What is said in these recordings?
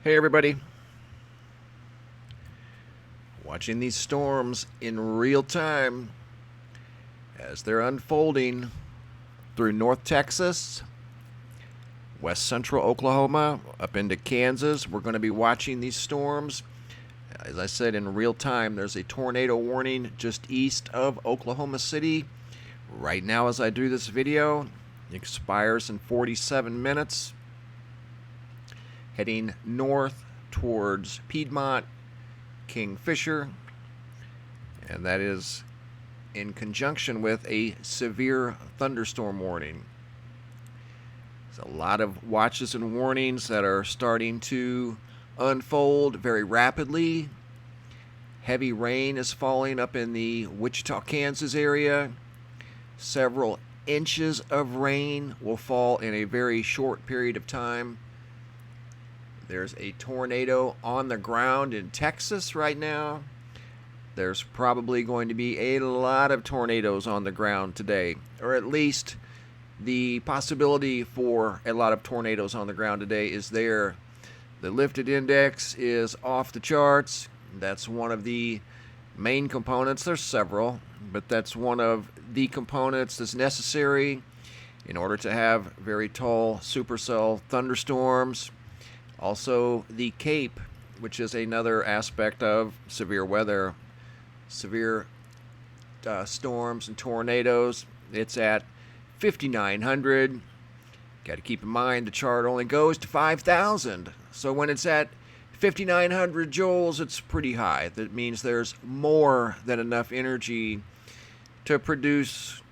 Hey everybody, watching these storms in real time as they're unfolding through North Texas, west central Oklahoma, up into Kansas. We're going to be watching these storms. As I said, in real time. There's a tornado warning just east of Oklahoma City. Right now as I do this video, it expires in 47 minutes. Heading north towards Piedmont, Kingfisher, and that is in conjunction with a severe thunderstorm warning. There's a lot of watches and warnings that are starting to unfold very rapidly. Heavy rain is falling up in the Wichita, Kansas area. Several inches of rain will fall in a very short period of time. There's a tornado on the ground in Texas right now. There's probably going to be a lot of tornadoes on the ground today, or at least the possibility for a lot of tornadoes on the ground today is there. The lifted index is off the charts. That's one of the main components. There's several, but that's one of the components that's necessary in order to have very tall supercell thunderstorms. Also, the Cape, which is another aspect of severe weather, severe storms and tornadoes. It's at 5,900. Got to keep in mind the chart only goes to 5,000. So when it's at 5,900 joules, it's pretty high. That means there's more than enough energy to produce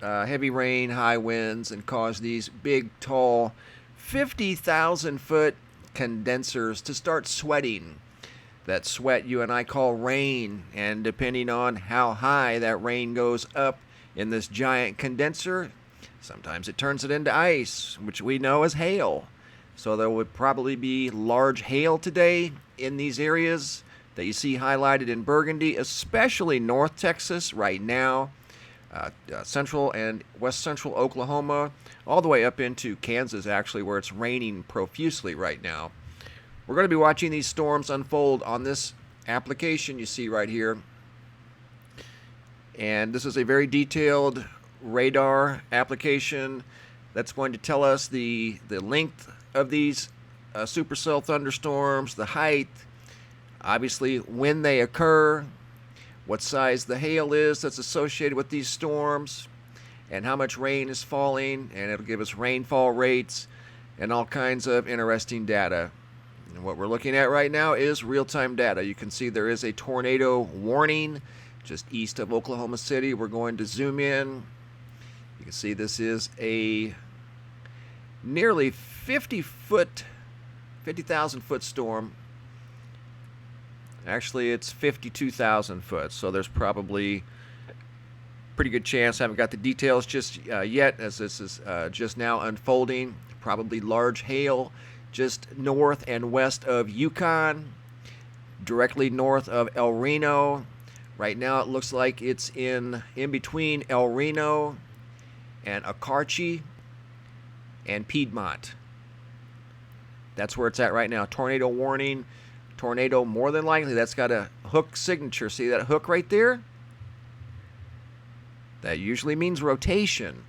heavy rain, high winds, and cause these big, tall, 50,000 foot condensers to start sweating. That sweat you and I call rain, and depending on how high that rain goes up in this giant condenser, sometimes it turns it into ice, which we know as hail. So there would probably be large hail today in these areas that you see highlighted in burgundy, especially North Texas right now, central and west central Oklahoma, all the way up into Kansas, actually, where it's raining profusely right now. We're going to be watching these storms unfold on this application you see right here. And this is a very detailed radar application that's going to tell us the length of these supercell thunderstorms, the height, obviously when they occur, what size the hail is that's associated with these storms, and how much rain is falling, and it'll give us rainfall rates and all kinds of interesting data. And what we're looking at right now is real-time data. You can see there is a tornado warning just east of Oklahoma City. We're going to zoom in. You can see this is a nearly 50,000 foot storm. Actually, it's 52,000 foot, so there's probably pretty good chance. I haven't got the details just yet, as this is just now unfolding. Probably large hail just north and west of Yukon, directly north of El Reno. Right now it looks like it's in between El Reno and Okarche and Piedmont. That's where it's at right now. Tornado warning. Tornado more than likely. That's got a hook signature. See that hook right there? That usually means rotation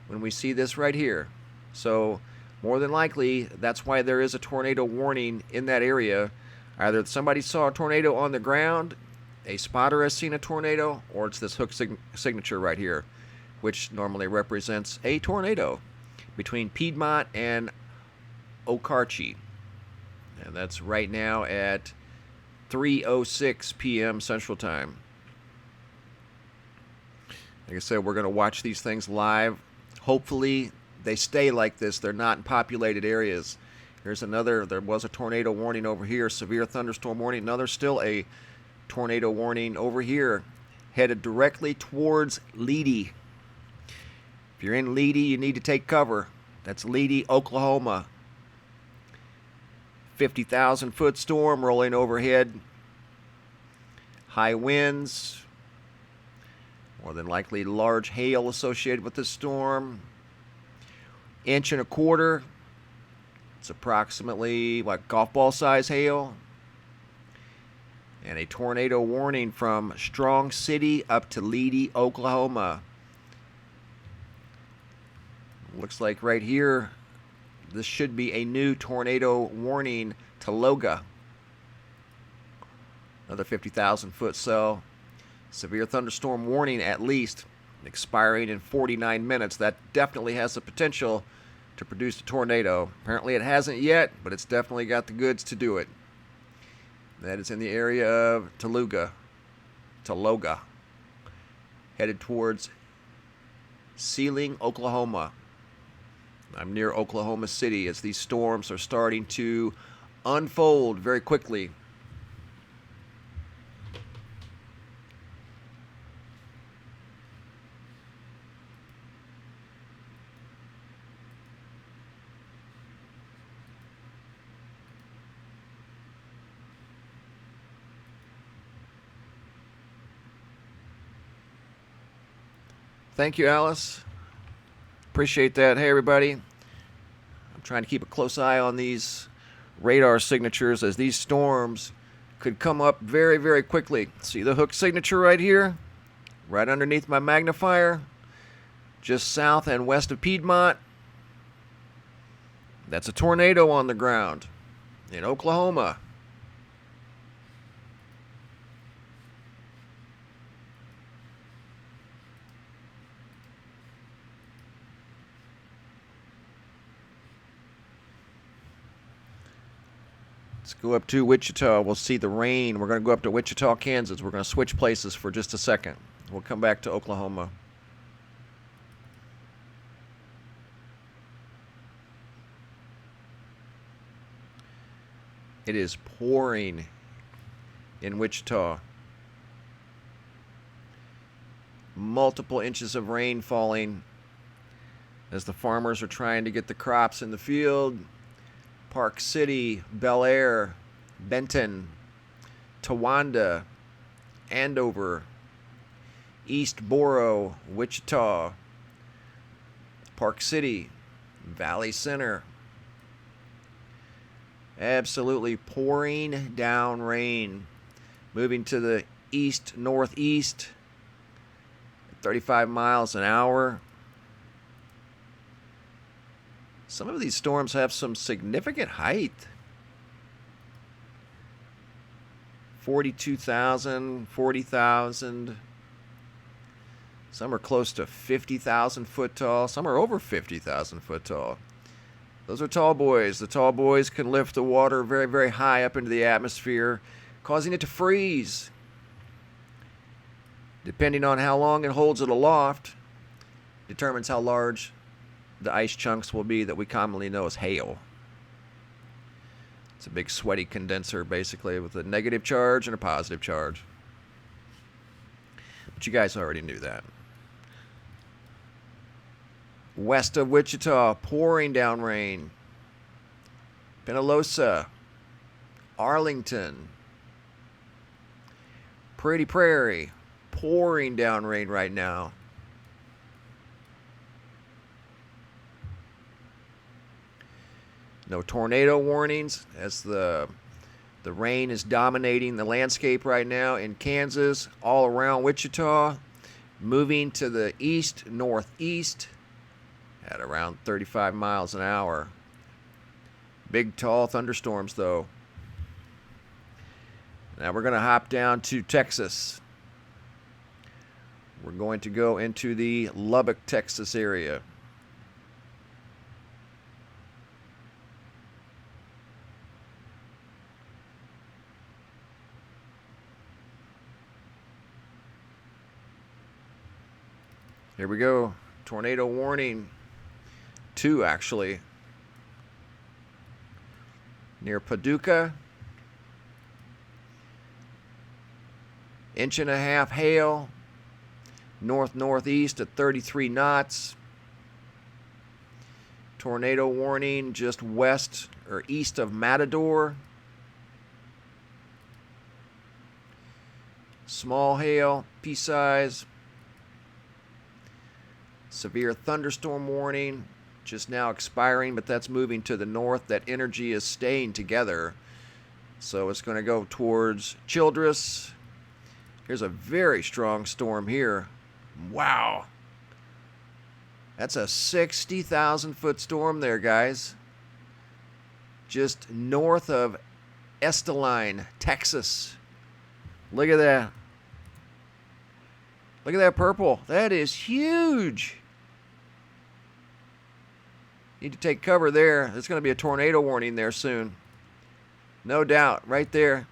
when we see this right here. So more than likely, that's why there is a tornado warning in that area. Either somebody saw a tornado on the ground, a spotter has seen a tornado, or it's this hook signature right here, which normally represents a tornado between Piedmont and Okarche. And that's right now at 3:06 p.m. Central Time. Like I said, we're going to watch these things live. Hopefully they stay like this. They're not in populated areas. Here's another. There was a tornado warning over here, severe thunderstorm warning. Now there's still a tornado warning over here, headed directly towards Leedy. If you're in Leedy, you need to take cover. That's Leedy, Oklahoma. 50,000 foot storm rolling overhead. High winds. More than likely large hail associated with this storm. 1.25 inches. It's approximately, what, golf ball size hail. And a tornado warning from Strong City up to Leedy, Oklahoma. Looks like right here, this should be a new tornado warning to Loga. Another 50,000 foot cell. Severe thunderstorm warning at least, expiring in 49 minutes. That definitely has the potential to produce a tornado. Apparently it hasn't yet, but it's definitely got the goods to do it. That is in the area of Toluga, headed towards Sealing, Oklahoma. I'm near Oklahoma City as these storms are starting to unfold very quickly. Thank you, Alice. Appreciate that. Hey, everybody. I'm trying to keep a close eye on these radar signatures as these storms could come up very, very quickly. See the hook signature right here? Right underneath my magnifier? Just south and west of Piedmont. That's a tornado on the ground in Oklahoma. Let's go up to Wichita. We'll see the rain. We're going to go up to Wichita, Kansas. We're going to switch places for just a second. We'll come back to Oklahoma. It is pouring in Wichita. Multiple inches of rain falling as the farmers are trying to get the crops in the field. Park City, Bel Air, Benton, Towanda, Andover, East Borough, Wichita, Park City, Valley Center. Absolutely pouring down rain. Moving to the east-northeast, 35 miles an hour. Some of these storms have some significant height. 42,000, 40,000. Some are close to 50,000 foot tall. Some are over 50,000 foot tall. Those are tall boys. The tall boys can lift the water very, very high up into the atmosphere, causing it to freeze. Depending on how long it holds it aloft, determines how large the ice chunks will be that we commonly know as hail. It's a big sweaty condenser, basically, with a negative charge and a positive charge. But you guys already knew that. West of Wichita, pouring down rain. Penalosa, Arlington, Pretty Prairie, pouring down rain right now. No tornado warnings as the rain is dominating the landscape right now in Kansas, all around Wichita, moving to the east-northeast at around 35 miles an hour. Big, tall thunderstorms, though. Now we're going to hop down to Texas. We're going to go into the Lubbock, Texas area. Here we go. Tornado warning. 2, actually. Near Paducah. 1.5 inches hail. North-northeast at 33 knots. Tornado warning just west or east of Matador. Small hail, pea size. Severe thunderstorm warning just now expiring, but that's moving to the north. That energy is staying together. So it's going to go towards Childress. Here's a very strong storm here. Wow. That's a 60,000 foot storm there, guys. Just north of Esteline, Texas. Look at that. Look at that purple. That is huge. Need to take cover there. There's going to be a tornado warning there soon. No doubt, right there.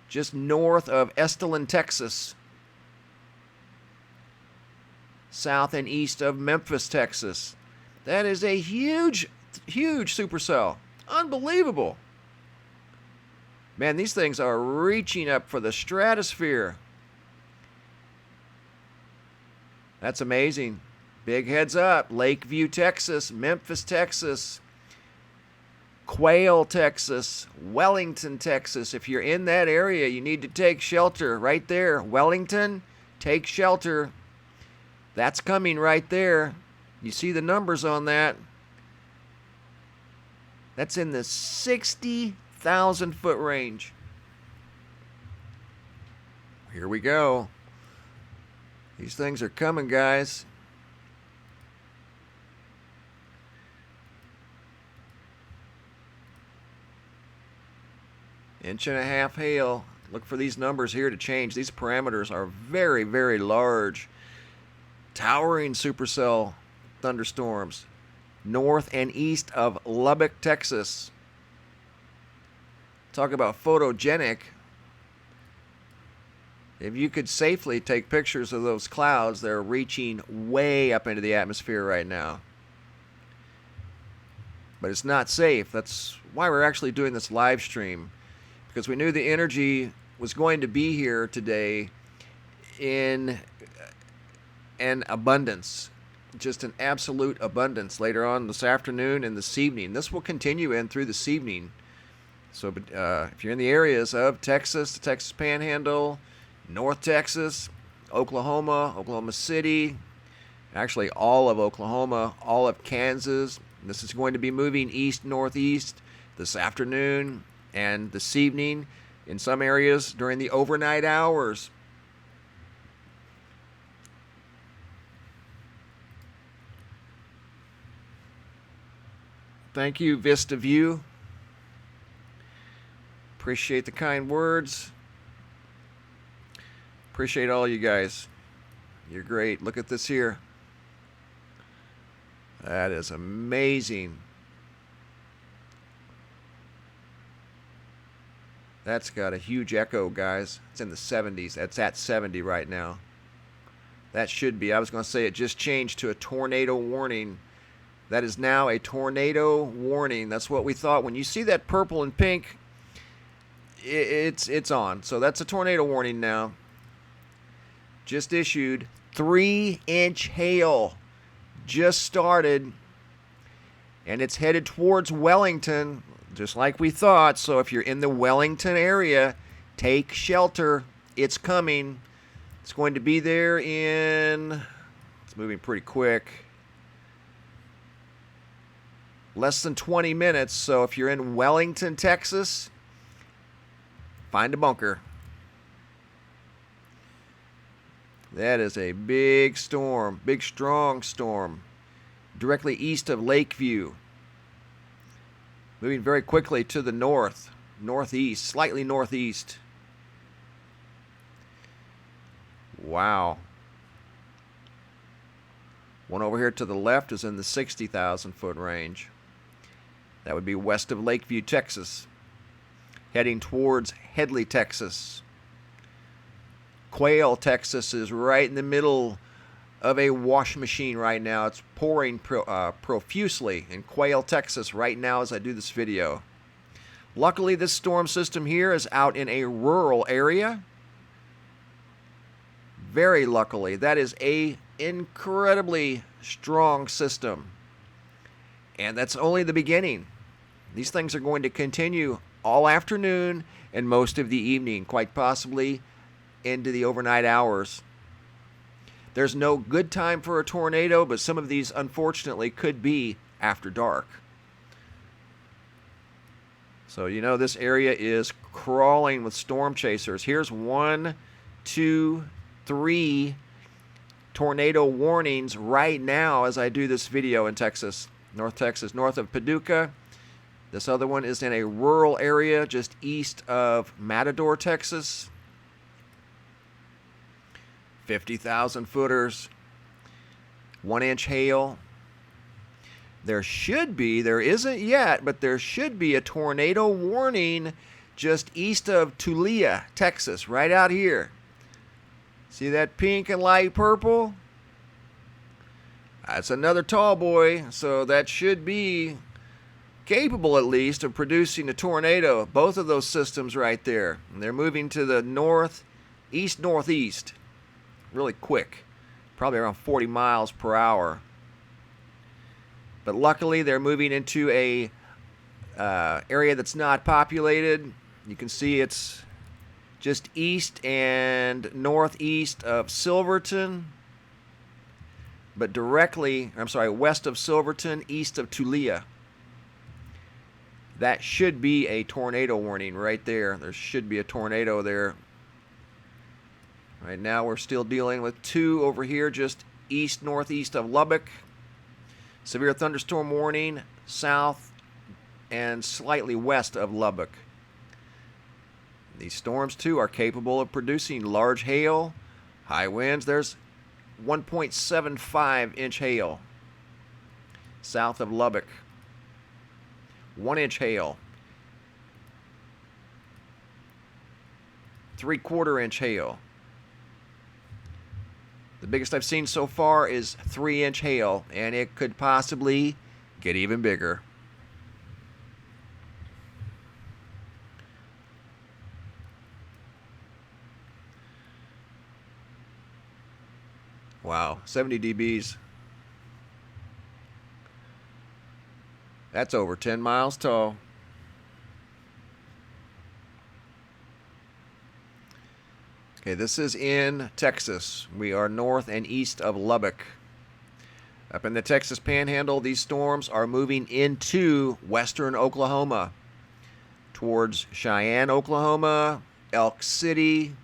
Just north of Esteline, Texas. South and east of Memphis, Texas. That is a huge, huge supercell. Unbelievable. Man, these things are reaching up for the stratosphere. That's amazing. Big heads up. Lakeview, Texas. Memphis, Texas. Quail, Texas. Wellington, Texas. If you're in that area, you need to take shelter right there. Wellington, take shelter. That's coming right there. You see the numbers on that. That's in the 60,000 foot range. Here we go. These things are coming, guys. Inch and a half hail. Look for these numbers here to change. These parameters are very, very large. Towering supercell thunderstorms. North and east of Lubbock, Texas. Talk about photogenic. If you could safely take pictures of those clouds, they're reaching way up into the atmosphere right now. But it's not safe. That's why we're actually doing this live stream. Because we knew the energy was going to be here today in an abundance. Just an absolute abundance later on this afternoon and this evening. This will continue in through this evening. So if you're in the areas of Texas, the Texas Panhandle, North Texas, Oklahoma, Oklahoma City, actually all of Oklahoma, all of Kansas, this is going to be moving east-northeast this afternoon and this evening in some areas during the overnight hours. Thank you, Vista View. Appreciate the kind words. Appreciate all you guys. You're great. Look at this here. That is amazing. That's got a huge echo, guys. It's in the 70s. That's at 70 right now. That should be. I was going to say it just changed to a tornado warning. That is now a tornado warning. That's what we thought. When you see that purple and pink, it's on. So that's a tornado warning now. Just issued. 3-inch hail just started. And it's headed towards Wellington, just like we thought. So if you're in the Wellington area, take shelter. It's coming. It's going to be there in... It's moving pretty quick. Less than 20 minutes. So if you're in Wellington, Texas, find a bunker. That is a big storm, big strong storm, directly east of Lakeview. Moving very quickly to the north, northeast, slightly northeast. Wow. One over here to the left is in the 60,000 foot range. That would be west of Lakeview, Texas, heading towards Headley, Texas. Quail, Texas is right in the middle of a wash machine right now. It's pouring profusely in Quail, Texas right now as I do this video. Luckily, this storm system here is out in a rural area. Very luckily. That is a incredibly strong system. And that's only the beginning. These things are going to continue all afternoon and most of the evening, quite possibly into the overnight hours. There's no good time for a tornado, but some of these, unfortunately, could be after dark. So, you know, this area is crawling with storm chasers. Here's 1, 2, 3 tornado warnings right now as I do this video in Texas, north of Paducah. This other one is in a rural area just east of Matador, Texas. 50,000 footers, 1-inch hail. There isn't yet, but there should be a tornado warning just east of Topeka, Texas, right out here. See that pink and light purple? That's another tall boy, so that should be capable at least of producing a tornado. Both of those systems right there. And they're moving to the northeast really quick, probably around 40 miles per hour. But luckily they're moving into a area that's not populated. You can see it's just east and northeast of Silverton, but west of Silverton, east of Topeka. That should be a tornado warning right there. There should be a tornado there. Right now we're still dealing with 2 over here just northeast of Lubbock. Severe thunderstorm warning south and slightly west of Lubbock. These storms too are capable of producing large hail, high winds. There's 1.75-inch hail south of Lubbock. 1-inch hail. 3/4-inch hail. The biggest I've seen so far is 3-inch hail, and it could possibly get even bigger. Wow, 70 dBs. That's over 10 miles tall. Okay, this is in Texas. We are north and east of Lubbock. Up in the Texas Panhandle, these storms are moving into western Oklahoma, towards Cheyenne, Oklahoma, Elk City,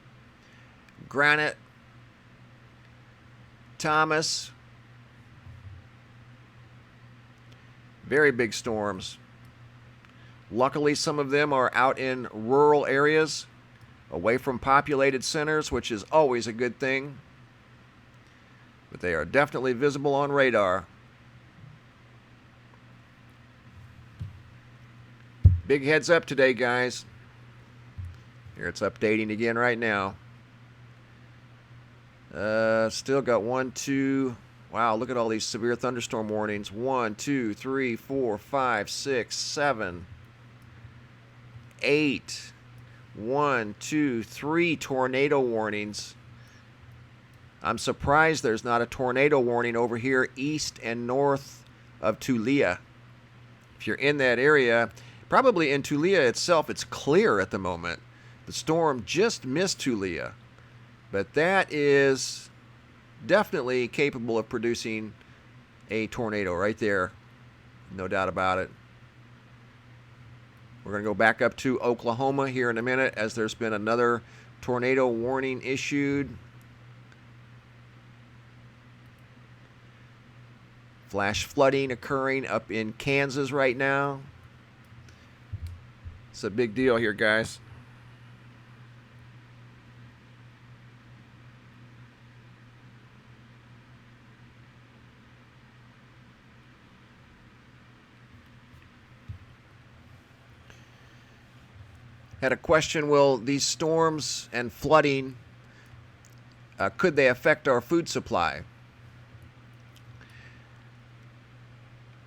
Granite, Thomas. Very big storms. Luckily, some of them are out in rural areas, away from populated centers, which is always a good thing. But they are definitely visible on radar. Big heads up today, guys. Here it's updating again right now. Still got 1, 2. Wow, look at all these severe thunderstorm warnings. 1, 2, 3, 4, 5, 6, 7, 8. 1, 2, 3 tornado warnings. I'm surprised there's not a tornado warning over here east and north of Topeka. If you're in that area, probably in Topeka itself, it's clear at the moment. The storm just missed Topeka. But that is definitely capable of producing a tornado right there. No doubt about it. We're going to go back up to Oklahoma here in a minute as there's been another tornado warning issued. Flash flooding occurring up in Kansas right now. It's a big deal here, guys. Had a question, will these storms and flooding, could they affect our food supply?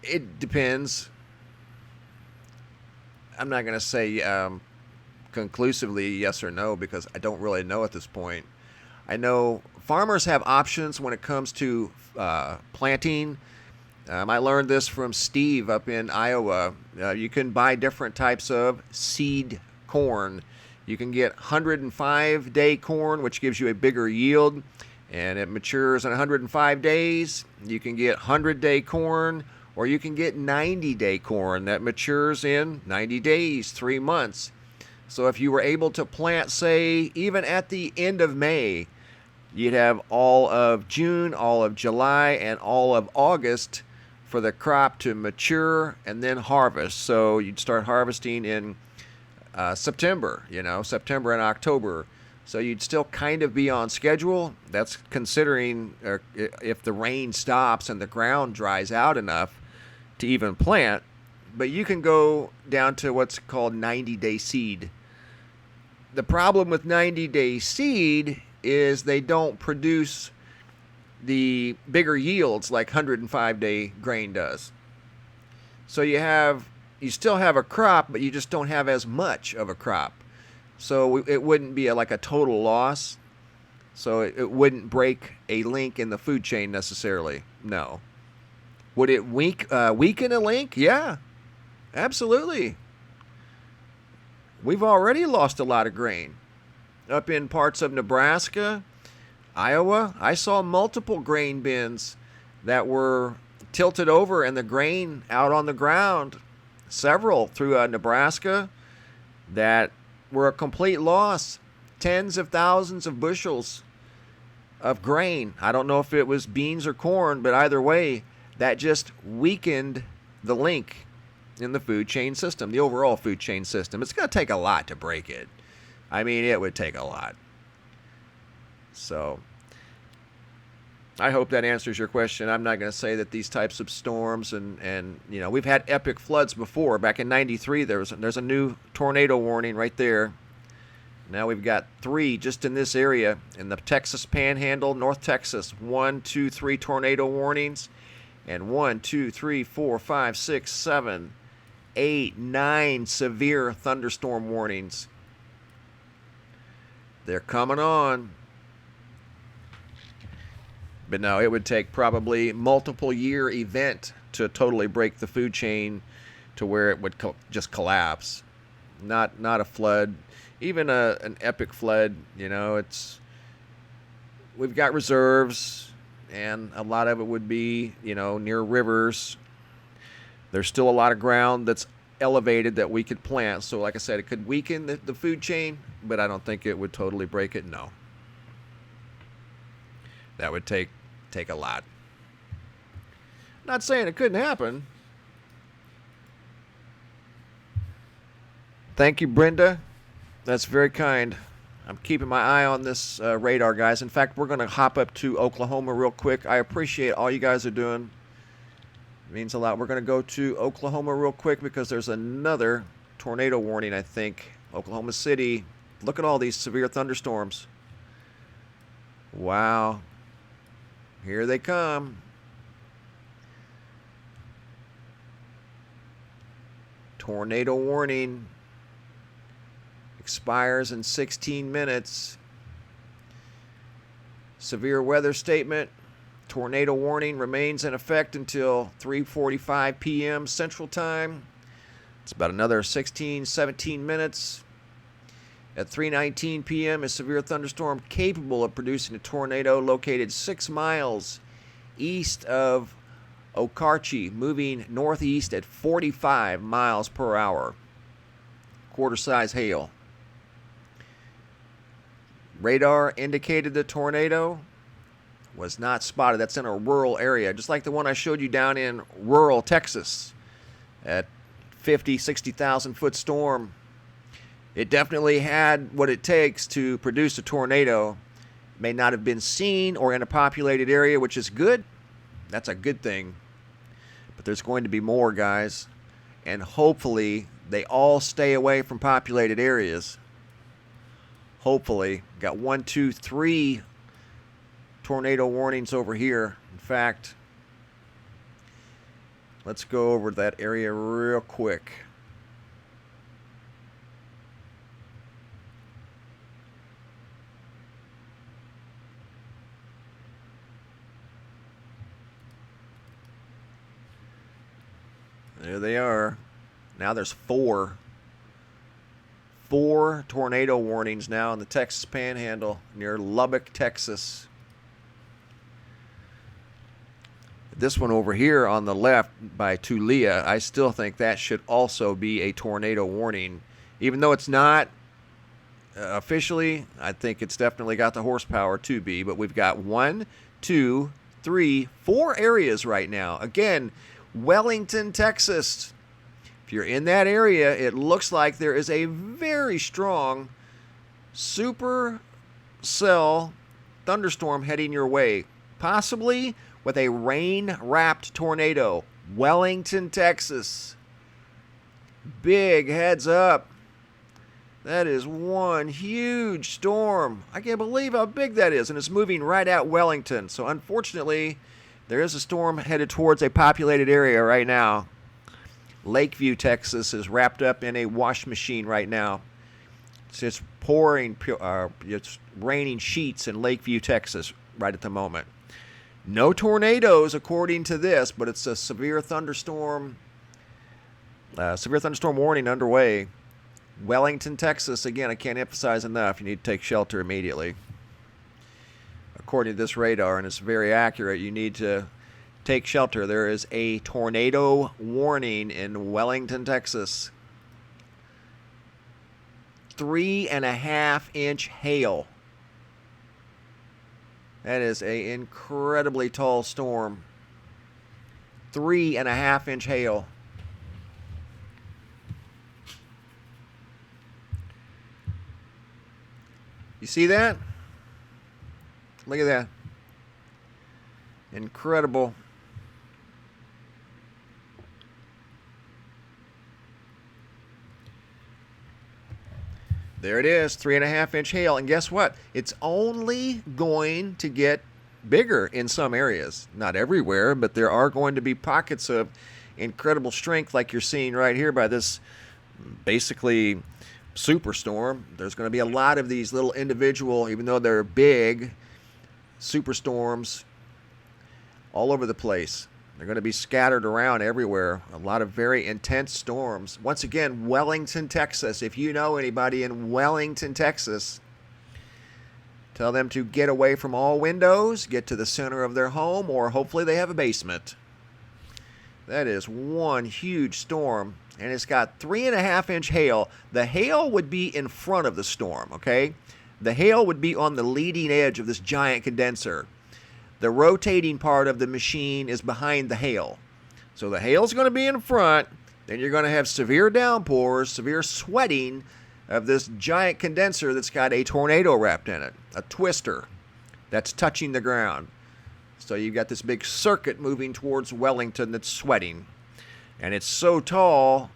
It depends. I'm not going to say conclusively yes or no because I don't really know at this point. I know farmers have options when it comes to planting. I learned this from Steve up in Iowa. You can buy different types of seed corn. You can get 105-day corn, which gives you a bigger yield. and it matures in 105 days. You can get 100-day corn, or you can get 90-day corn that matures in 90 days, 3 months. So if you were able to plant, say, even at the end of May, you'd have all of June, all of July, and all of August for the crop to mature and then harvest. So you'd start harvesting in September, September and October. So you'd still kind of be on schedule. That's considering if the rain stops and the ground dries out enough to even plant. But you can go down to what's called 90-day seed. The problem with 90-day seed is they don't produce the bigger yields like 105-day grain does. So you still have a crop, but you just don't have as much of a crop. So it wouldn't be like a total loss. So it wouldn't break a link in the food chain necessarily. No. Would it weaken a link? Yeah, absolutely. We've already lost a lot of grain. Up in parts of Nebraska, Iowa, I saw multiple grain bins that were tilted over and the grain out on the ground. Several through Nebraska that were a complete loss. Tens of thousands of bushels of grain. I don't know if it was beans or corn, but either way, that just weakened the link in the food chain system, the overall food chain system. It's going to take a lot to break it. I mean, it would take a lot. So I hope that answers your question. I'm not going to say that these types of storms and we've had epic floods before. Back in '93, there's a new tornado warning right there. Now we've got 3 just in this area in the Texas Panhandle, North Texas. 1, 2, 3 tornado warnings, and 1, 2, 3, 4, 5, 6, 7, 8, 9 severe thunderstorm warnings. They're coming on. But no, it would take probably multiple year event to totally break the food chain to where it would just collapse. Not a flood, even an epic flood. We've got reserves, and a lot of it would be near rivers. There's still a lot of ground that's elevated that we could plant. So like I said, it could weaken the food chain, but I don't think it would totally break it. No. That would take a lot. Not saying it couldn't happen. Thank you, Brenda. That's very kind. I'm keeping my eye on this radar, guys. In fact, we're going to hop up to Oklahoma real quick. I appreciate all you guys are doing. It means a lot. We're going to go to Oklahoma real quick because there's another tornado warning, I think. Oklahoma City. Look at all these severe thunderstorms. Wow. Here they come. Tornado warning expires in 16 minutes. Severe weather statement. Tornado warning remains in effect until 3:45 p.m. Central Time. It's about another 17 minutes. At 3:19 p.m., a severe thunderstorm capable of producing a tornado located 6 miles east of Okarche, moving northeast at 45 miles per hour. Quarter-size hail. Radar indicated the tornado was not spotted. That's in a rural area, just like the one I showed you down in rural Texas at 50, 60,000 foot storm. It definitely had what it takes to produce a tornado. May not have been seen or in a populated area, which is good. That's a good thing. But there's going to be more, guys. And hopefully they all stay away from populated areas. Hopefully. Got 1, 2, 3 tornado warnings over here. In fact, let's go over that area real quick. There they are. Now there's 4 tornado warnings now in the Texas Panhandle near Lubbock, Texas. This one over here on the left by Tulia, I still think that should also be a tornado warning. Even though it's not officially, I think it's definitely got the horsepower to be. But we've got 1, 2, 3, 4 areas right now. Again, Wellington, Texas. If you're in that area, it looks like there is a very strong supercell thunderstorm heading your way, possibly with a rain-wrapped tornado. Wellington, Texas. Big heads up. That is one huge storm. I can't believe how big that is, and it's moving right at Wellington. So unfortunately, there is a storm headed towards a populated area right now. Lakeview, Texas is wrapped up in a wash machine right now. It's just pouring, it's raining sheets in Lakeview, Texas right at the moment. No tornadoes according to this, but it's a severe thunderstorm warning underway. Wellington, Texas, again, I can't emphasize enough, you need to take shelter immediately. According to this radar, and it's very accurate, you need to take shelter. There is a tornado warning in Wellington, Texas. 3.5-inch hail. That is an incredibly tall storm. 3.5-inch hail. You see that? Look at that. Incredible. There it is, 3.5-inch hail. And guess what? It's only going to get bigger in some areas. Not everywhere, but there are going to be pockets of incredible strength like you're seeing right here by this basically superstorm. There's going to be a lot of these little individual, even though they're big, superstorms all over the place. They're going to be scattered around everywhere. A lot of very intense storms. Once again, Wellington, Texas. If you know anybody in Wellington, Texas, tell them to get away from all windows, get to the center of their home, or hopefully they have a basement. That is one huge storm, and it's got 3.5-inch hail. The hail would be in front of the storm, okay? The hail would be on the leading edge of this giant condenser. The rotating part of the machine is behind the hail. So the hail's going to be in front. Then you're going to have severe downpours, severe sweating of this giant condenser that's got a tornado wrapped in it, a twister that's touching the ground. So you've got this big circuit moving towards Wellington that's sweating. And it's so tall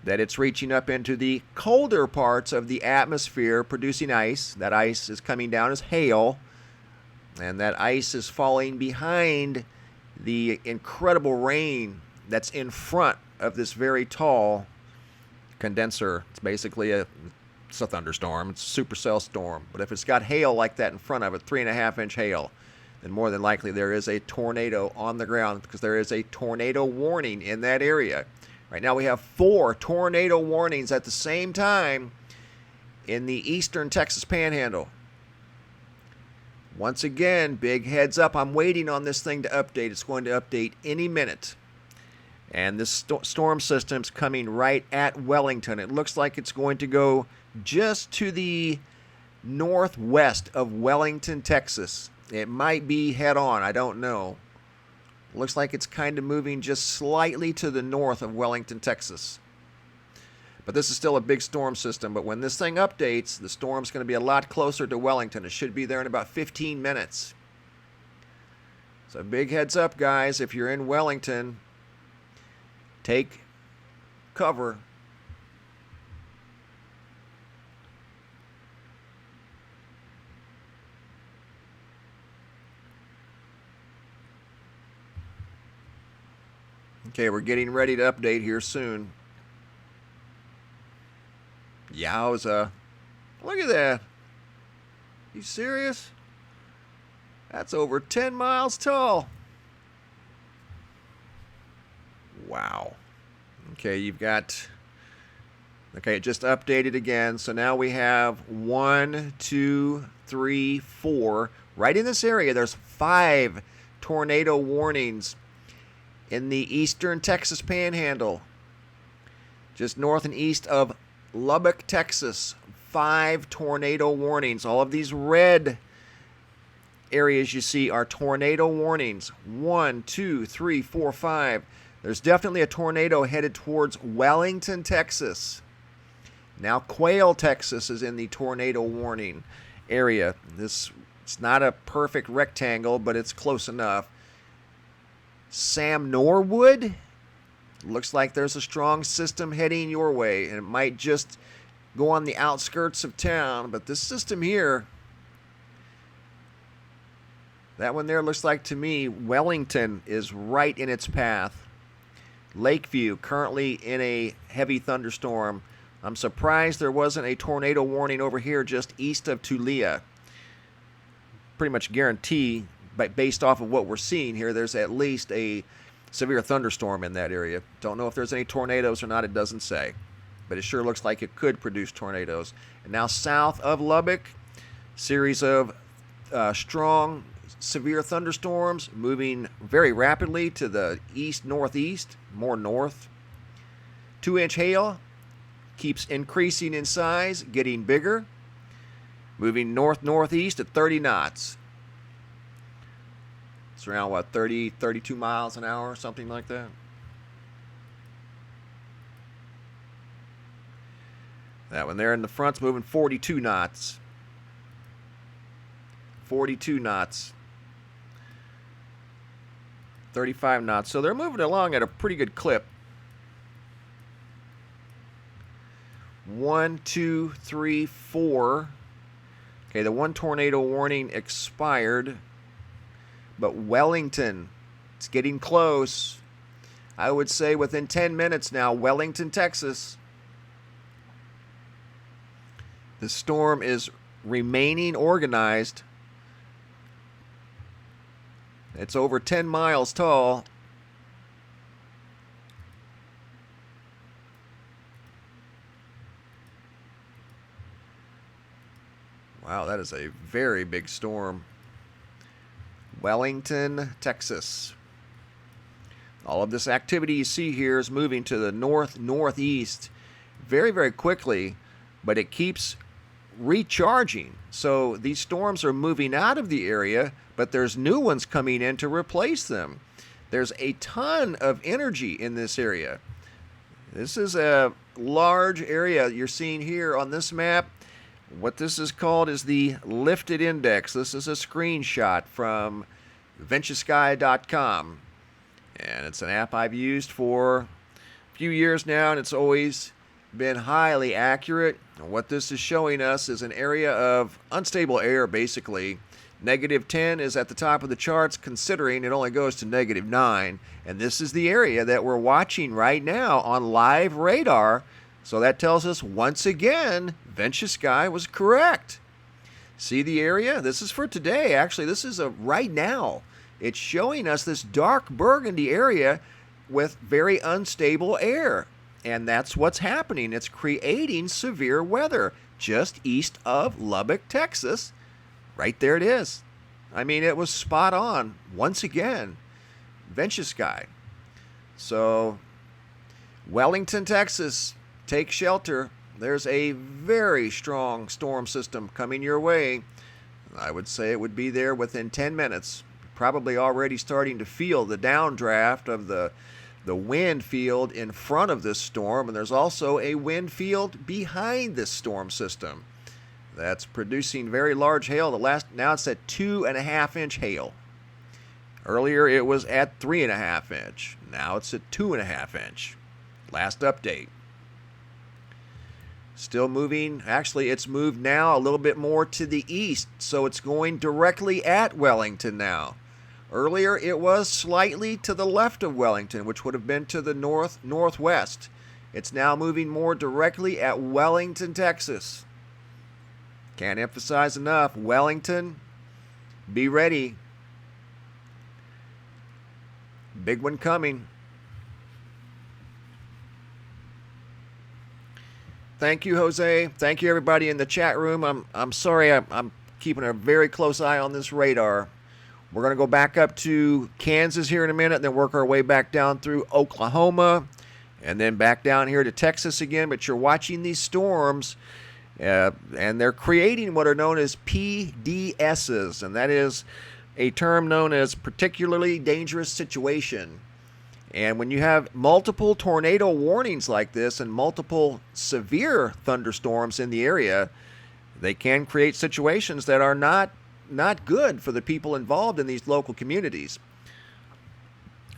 that it's reaching up into the colder parts of the atmosphere, producing ice. That ice is coming down as hail. And that ice is falling behind the incredible rain that's in front of this very tall condenser. It's basically it's a thunderstorm. It's a supercell storm. But if it's got hail like that in front of it, 3.5-inch hail, then more than likely there is a tornado on the ground because there is a tornado warning in that area. Right now we have 4 tornado warnings at the same time in the eastern Texas Panhandle. Once again, big heads up. I'm waiting on this thing to update. It's going to update any minute. And this storm system's coming right at Wellington. It looks like it's going to go just to the northwest of Wellington, Texas. It might be head on. I don't know. Looks like it's kind of moving just slightly to the north of Wellington, Texas. But this is still a big storm system. But when this thing updates, the storm's going to be a lot closer to Wellington. It should be there in about 15 minutes. So big heads up, guys. If you're in Wellington, take cover. Okay, we're getting ready to update here soon. Yowza. Look at that. You serious? That's over 10 miles tall. Wow. Okay, you've got... Okay, it just updated again. So now we have 1, 2, 3, 4. Right in this area, there's 5 tornado warnings in the eastern Texas Panhandle, just north and east of Lubbock, Texas. 5 tornado warnings. All of these red areas you see are tornado warnings. 1, 2, 3, 4, 5. There's definitely a tornado headed towards Wellington, Texas. Now Quail, Texas is in the tornado warning area. It's not a perfect rectangle, but it's close enough. Sam Norwood, looks like there's a strong system heading your way, and it might just go on the outskirts of town, but this system here, that one there looks like to me Wellington is right in its path. Lakeview currently in a heavy thunderstorm. I'm surprised there wasn't a tornado warning over here just east of Tulia. Pretty much guarantee, but based off of what we're seeing here, there's at least a severe thunderstorm in that area. Don't know if there's any tornadoes or not, it doesn't say. But it sure looks like it could produce tornadoes. And now south of Lubbock, series of strong, severe thunderstorms moving very rapidly to the east-northeast, more north. 2-inch hail keeps increasing in size, getting bigger, moving north-northeast at 30 knots. It's around, what, 32 miles an hour, something like that. That one there in the front's moving 42 knots. 42 knots. 35 knots. So they're moving along at a pretty good clip. 1, 2, 3, 4. Okay, the one tornado warning expired. But Wellington, it's getting close. I would say within 10 minutes now, Wellington, Texas. The storm is remaining organized. It's over 10 miles tall. Wow, that is a very big storm. Wellington, Texas. All of this activity you see here is moving to the north-northeast very, very quickly, but it keeps recharging. So these storms are moving out of the area, but there's new ones coming in to replace them. There's a ton of energy in this area. This is a large area you're seeing here on this map. What this is called is the lifted index. This is a screenshot from VentureSky.com. And it's an app I've used for a few years now, and it's always been highly accurate. And what this is showing us is an area of unstable air, basically. -10 is at the top of the charts, considering it only goes to -9. And this is the area that we're watching right now on live radar. So that tells us, once again, Venture Sky was correct. See the area? This is for today, actually. This is right now. It's showing us this dark burgundy area with very unstable air. And that's what's happening. It's creating severe weather just east of Lubbock, Texas. Right there it is. I mean, it was spot on. Once again, Venture Sky. So, Wellington, Texas, take shelter. There's a very strong storm system coming your way. I would say it would be there within 10 minutes. Probably already starting to feel the downdraft of the wind field in front of this storm, and there's also a wind field behind this storm system that's producing very large hail. Now it's at 2.5-inch hail. Earlier it was at 3.5-inch. Now it's at 2.5-inch. Last update. Still moving. Actually, it's moved now a little bit more to the east, so it's going directly at Wellington now. Earlier, it was slightly to the left of Wellington, which would have been to the northwest. It's now moving more directly at Wellington, Texas. Can't emphasize enough. Wellington, be ready. Big one coming. Thank you, Jose. Thank you, everybody in the chat room. I'm sorry. I'm keeping a very close eye on this radar. We're going to go back up to Kansas here in a minute, then work our way back down through Oklahoma, and then back down here to Texas again. But you're watching these storms, and they're creating what are known as PDSs, and that is a term known as particularly dangerous situation. And when you have multiple tornado warnings like this and multiple severe thunderstorms in the area, they can create situations that are not good for the people involved in these local communities.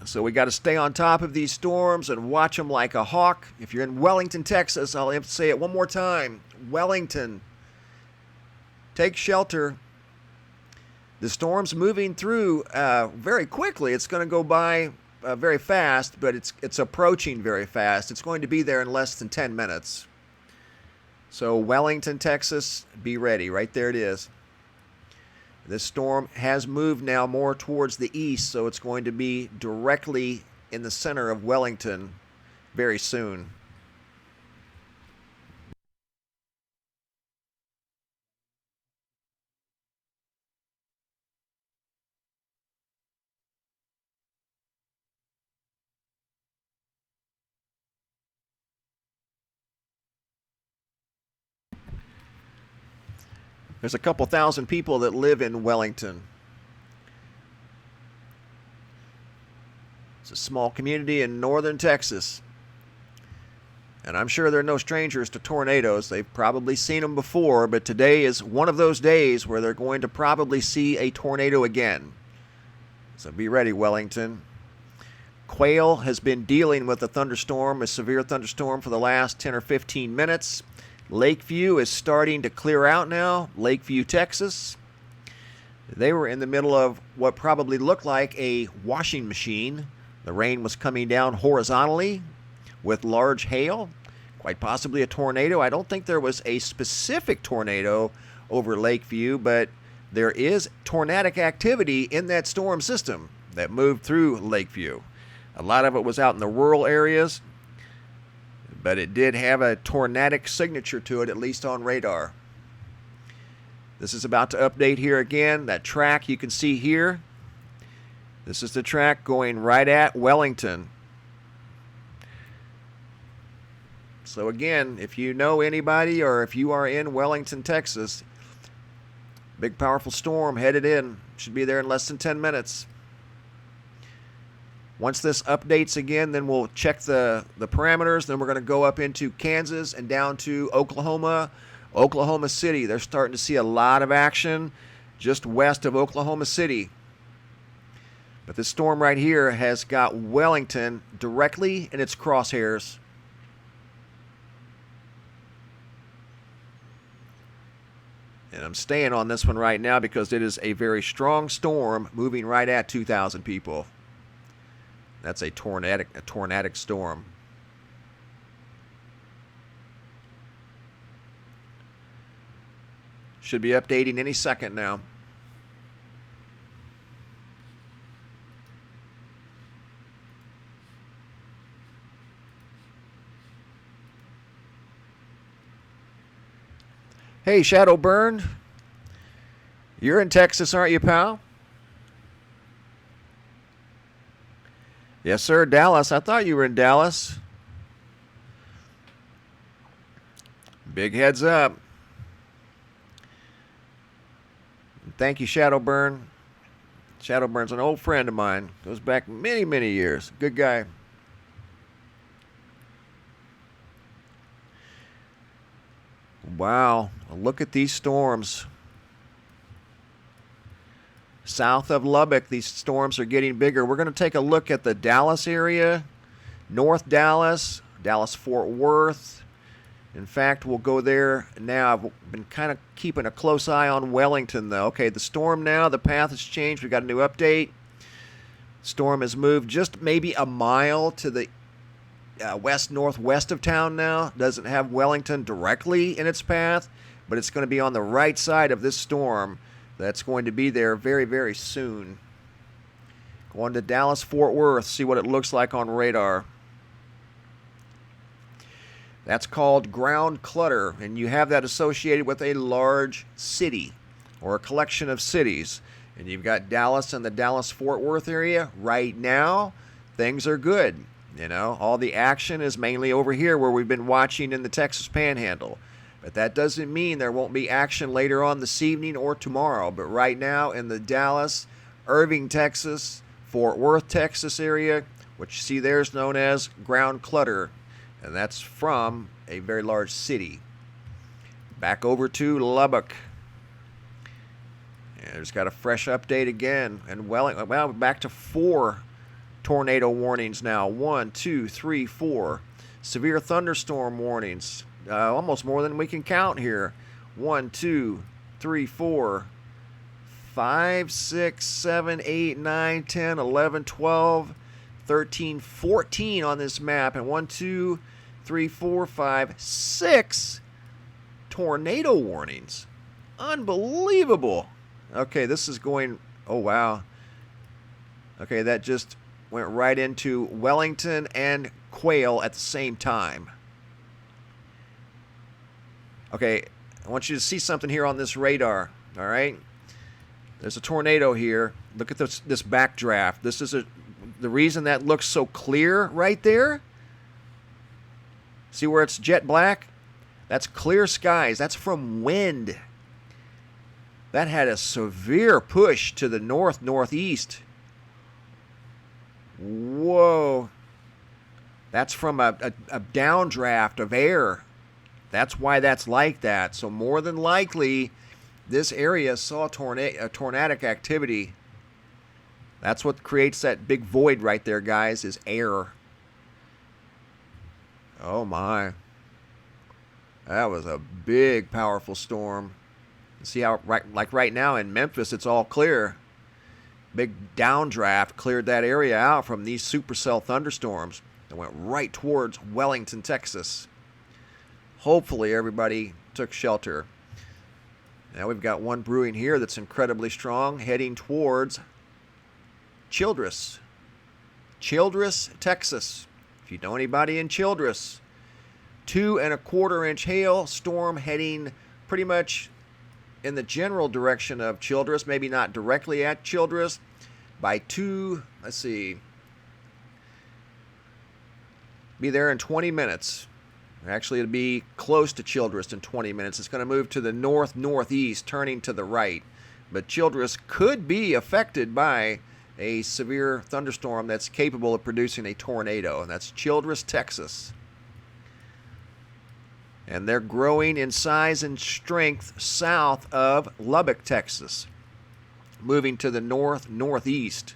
So we got to stay on top of these storms and watch them like a hawk. If you're in Wellington, Texas, I'll say it one more time. Wellington, take shelter. The storm's moving through very quickly. It's going to go by very fast, but it's approaching very fast. It's going to be there in less than 10 minutes. So Wellington, Texas, be ready. Right there it is. This storm has moved now more towards the east, so it's going to be directly in the center of Wellington very soon. There's a couple thousand people that live in Wellington. It's a small community in northern Texas. And I'm sure they're no strangers to tornadoes. They've probably seen them before, but today is one of those days where they're going to probably see a tornado again. So be ready, Wellington. Quail has been dealing with a severe thunderstorm, for the last 10 or 15 minutes. Lakeview is starting to clear out now. Lakeview, Texas. They were in the middle of what probably looked like a washing machine. The rain was coming down horizontally with large hail, quite possibly a tornado. I don't think there was a specific tornado over Lakeview, but there is tornadic activity in that storm system that moved through Lakeview. A lot of it was out in the rural areas, but it did have a tornadic signature to it, at least on radar. This is about to update here again. That track you can see here. This is the track going right at Wellington. So again, if you know anybody or if you are in Wellington, Texas, big powerful storm headed in. Should be there in less than 10 minutes. Once this updates again, then we'll check the parameters. Then we're going to go up into Kansas and down to Oklahoma City. They're starting to see a lot of action just west of Oklahoma City. But this storm right here has got Wellington directly in its crosshairs. And I'm staying on this one right now because it is a very strong storm moving right at 2,000 people. That's a tornadic storm. Should be updating any second now. Hey, Shadowburn. You're in Texas, aren't you, pal? Yes, sir, Dallas. I thought you were in Dallas. Big heads up. Thank you, Shadowburn. Shadowburn's an old friend of mine. Goes back many, many years. Good guy. Wow. Look at these storms. South of Lubbock, these storms are getting bigger. We're going to take a look at the Dallas area, North Dallas, Dallas-Fort Worth. In fact, we'll go there now. I've been kind of keeping a close eye on Wellington, though. Okay, the storm now, the path has changed. We've got a new update. Storm has moved just maybe a mile to the west-northwest of town now. Doesn't have Wellington directly in its path, but it's going to be on the right side of this storm. That's going to be there very, very soon. Going to Dallas-Fort Worth, see what it looks like on radar. That's called ground clutter, and you have that associated with a large city or a collection of cities. And you've got Dallas and the Dallas-Fort Worth area. Right now, things are good. You know, all the action is mainly over here where we've been watching in the Texas Panhandle. But that doesn't mean there won't be action later on this evening or tomorrow. But right now in the Dallas, Irving, Texas, Fort Worth, Texas area, what you see there is known as ground clutter. And that's from a very large city. Back over to Lubbock. And there's got a fresh update again. And Wellington, well, back to 4 tornado warnings now. 1, 2, 3, 4. Severe thunderstorm warnings. Almost more than we can count here. 1, 2, 3, 4, 5, 6, 7, 8, 9, 10, 11, 12, 13, 14 on this map. And 1, 2, 3, 4, 5, 6 tornado warnings. Unbelievable. Okay, this is going... Oh, wow. Okay, that just went right into Wellington and Quail at the same time. Okay, I want you to see something here on this radar, all right? There's a tornado here. Look at this backdraft. This is the reason that looks so clear right there. See where it's jet black? That's clear skies. That's from wind. That had a severe push to the northeast. Whoa. That's from a downdraft of air. That's why that's like that. So more than likely, this area saw tornadic activity. That's what creates that big void right there, guys, is air. Oh, my. That was a big, powerful storm. See how, right now in Memphis, it's all clear. Big downdraft cleared that area out from these supercell thunderstorms that went right towards Wellington, Texas. Hopefully everybody took shelter. Now we've got one brewing here that's incredibly strong, heading towards Childress. Childress, Texas. If you know anybody in Childress. 2 1/4 inch hail, storm heading pretty much in the general direction of Childress, maybe not directly at Childress, by 2, let's see, be there in 20 minutes. Actually, it'll be close to Childress in 20 minutes. It's going to move to the northeast, turning to the right. But Childress could be affected by a severe thunderstorm that's capable of producing a tornado, and that's Childress, Texas. And they're growing in size and strength south of Lubbock, Texas, moving to the northeast.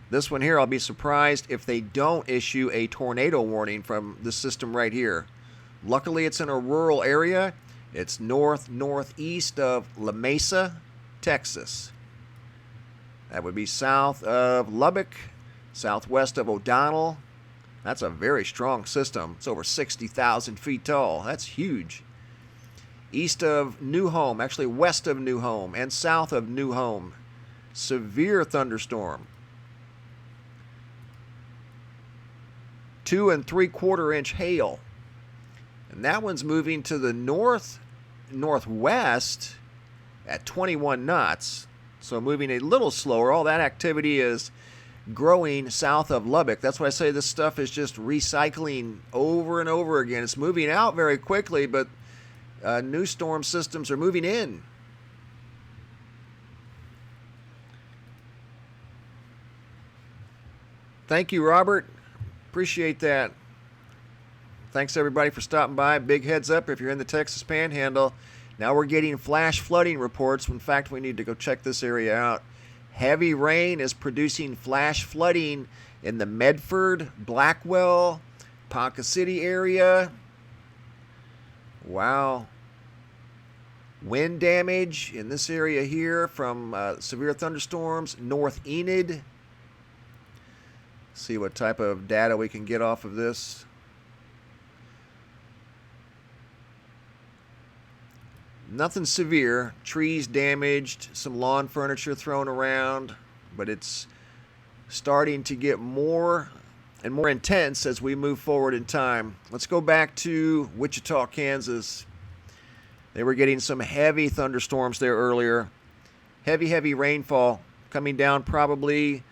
This one here, I'll be surprised if they don't issue a tornado warning from this system right here. Luckily, it's in a rural area. It's northeast of La Mesa, Texas. That would be south of Lubbock, southwest of O'Donnell. That's a very strong system. It's over 60,000 feet tall. That's huge. East of New Home, actually west of New Home, and south of New Home. Severe thunderstorm. 2 3/4 inch hail. And that one's moving to the northwest at 21 knots. So moving a little slower. All that activity is growing south of Lubbock. That's why I say this stuff is just recycling over and over again. It's moving out very quickly, but new storm systems are moving in. Thank you, Robert. Appreciate that. Thanks, everybody, for stopping by. Big heads up if you're in the Texas Panhandle. Now we're getting flash flooding reports. In fact, we need to go check this area out. Heavy rain is producing flash flooding in the Medford, Blackwell, Ponca City area. Wow. Wind damage in this area here from severe thunderstorms. North Enid. See what type of data we can get off of this. Nothing severe. Trees damaged, some lawn furniture thrown around, but it's starting to get more and more intense as we move forward in time. Let's go back to Wichita, Kansas. They were getting some heavy thunderstorms there earlier. Heavy rainfall coming down probably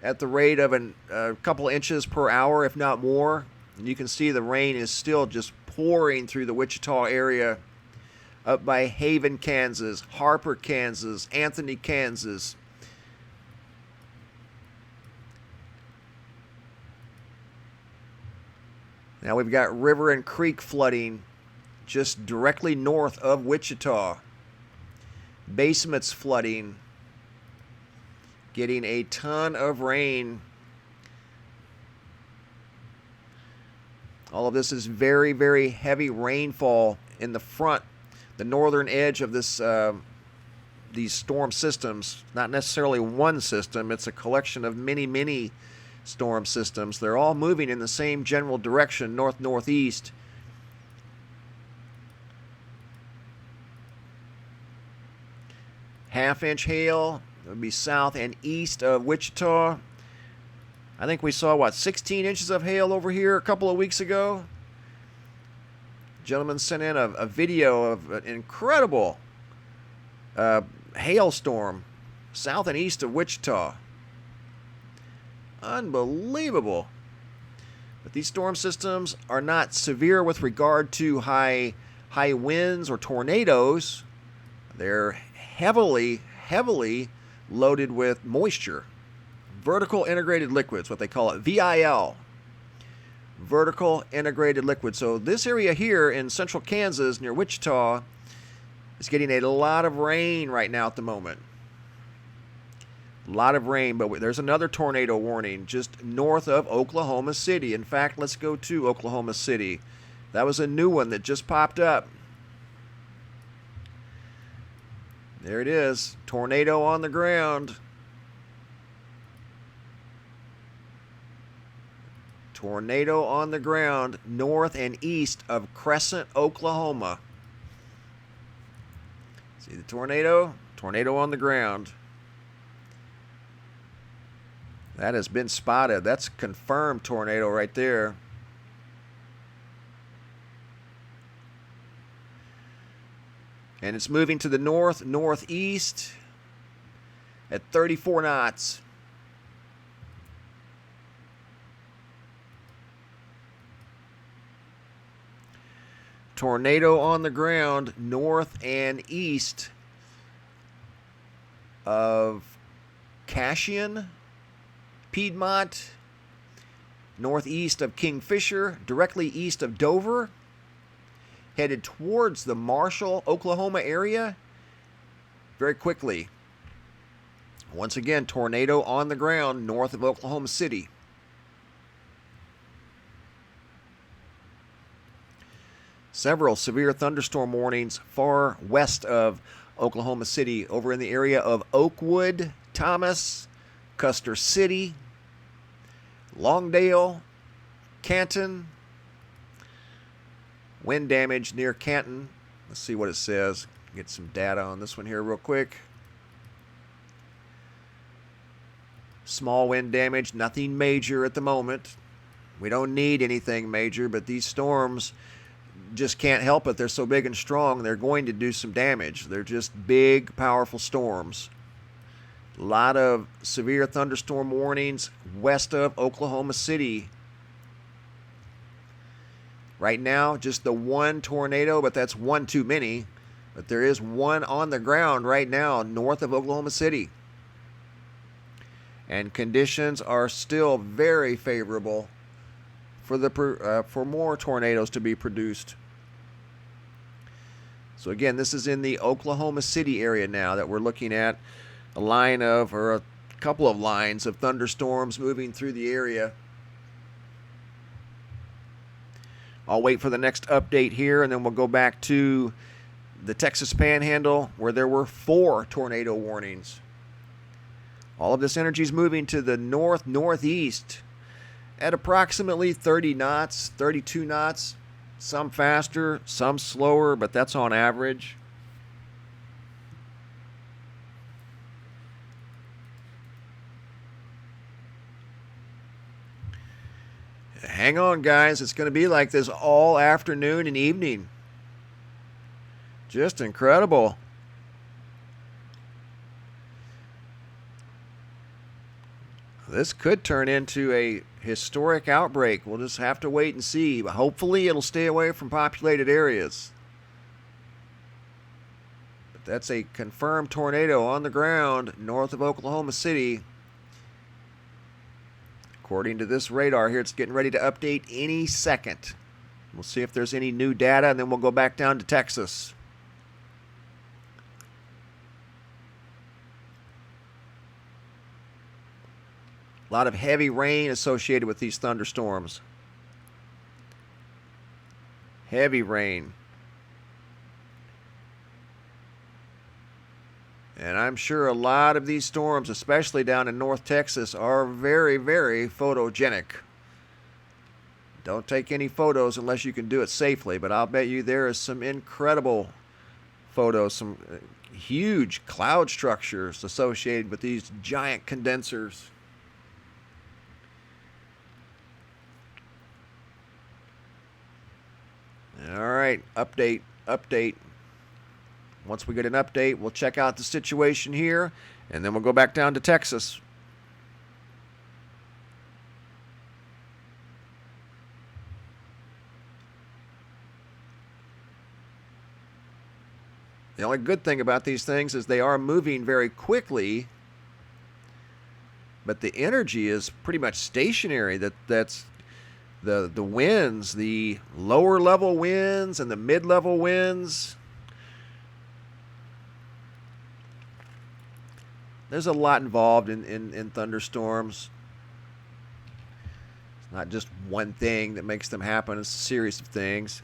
at the rate of a couple inches per hour, if not more. And you can see the rain is still just pouring through the Wichita area, up by Haven, Kansas, Harper, Kansas, Anthony, Kansas. Now we've got river and creek flooding just directly north of Wichita. Basements flooding. Getting a ton of rain. All of this is very heavy rainfall in the front, the northern edge of this these storm systems. Not necessarily one system, it's a collection of many storm systems. They're all moving in the same general direction, north-northeast. Half-inch hail would be south and east of Wichita. I think we saw, what, 16 inches of hail over here a couple of weeks ago. Gentleman sent in a video of an incredible hailstorm south and east of Wichita. Unbelievable. But these storm systems are not severe with regard to high winds or tornadoes. They're heavily loaded with moisture. Vertical integrated liquids, what they call it, VIL. Vertical integrated liquid. So this area here in central Kansas near Wichita is getting a lot of rain right now at the moment. A lot of rain, but there's another tornado warning just north of Oklahoma City. In fact, let's go to Oklahoma City. That was a new one that just popped up. There it is. Tornado on the ground. Tornado on the ground north and east of Crescent, Oklahoma. See the tornado? Tornado on the ground. That has been spotted. That's confirmed tornado right there. And it's moving to the northeast at 34 knots. Tornado on the ground north and east of Cashion, Piedmont, northeast of Kingfisher, directly east of Dover, headed towards the Marshall, Oklahoma area very quickly. Once again, tornado on the ground north of Oklahoma City. Several severe thunderstorm warnings far west of Oklahoma City, over in the area of Oakwood, Thomas, Custer City, Longdale, Canton. Wind damage near Canton. Let's see what it says. Get some data on this one here real quick. Small wind damage, nothing major at the moment. We don't need anything major, but these storms just can't help it. They're so big and strong, they're going to do some damage. They're just big, powerful storms. A lot of severe thunderstorm warnings west of Oklahoma City. Right now, just the one tornado, but that's one too many. But there is one on the ground right now north of Oklahoma City. And conditions are still very favorable for more tornadoes to be produced. So again, this is in the Oklahoma City area now that we're looking at a line of, or a couple of lines of thunderstorms moving through the area. I'll wait for the next update here, and then we'll go back to the Texas Panhandle where there were 4 tornado warnings. All of this energy is moving to the northeast at approximately 30 knots, 32 knots, some faster, some slower, but that's on average. Hang on, guys. It's going to be like this all afternoon and evening. Just incredible. This could turn into a historic outbreak. We'll just have to wait and see. But hopefully it'll stay away from populated areas. But that's a confirmed tornado on the ground north of Oklahoma City. According to this radar here, it's getting ready to update any second. We'll see if there's any new data, and then we'll go back down to Texas. A lot of heavy rain associated with these thunderstorms. Heavy rain. And I'm sure a lot of these storms, especially down in North Texas, are very, very photogenic. Don't take any photos unless you can do it safely, but I'll bet you there is some incredible photos, some huge cloud structures associated with these giant condensers. All right, update. Once we get an update, we'll check out the situation here, and then we'll go back down to Texas. The only good thing about these things is they are moving very quickly, but the energy is pretty much stationary. That's the winds, the lower level winds and the mid-level winds. There's a lot involved in thunderstorms. It's not just one thing that makes them happen. It's a series of things.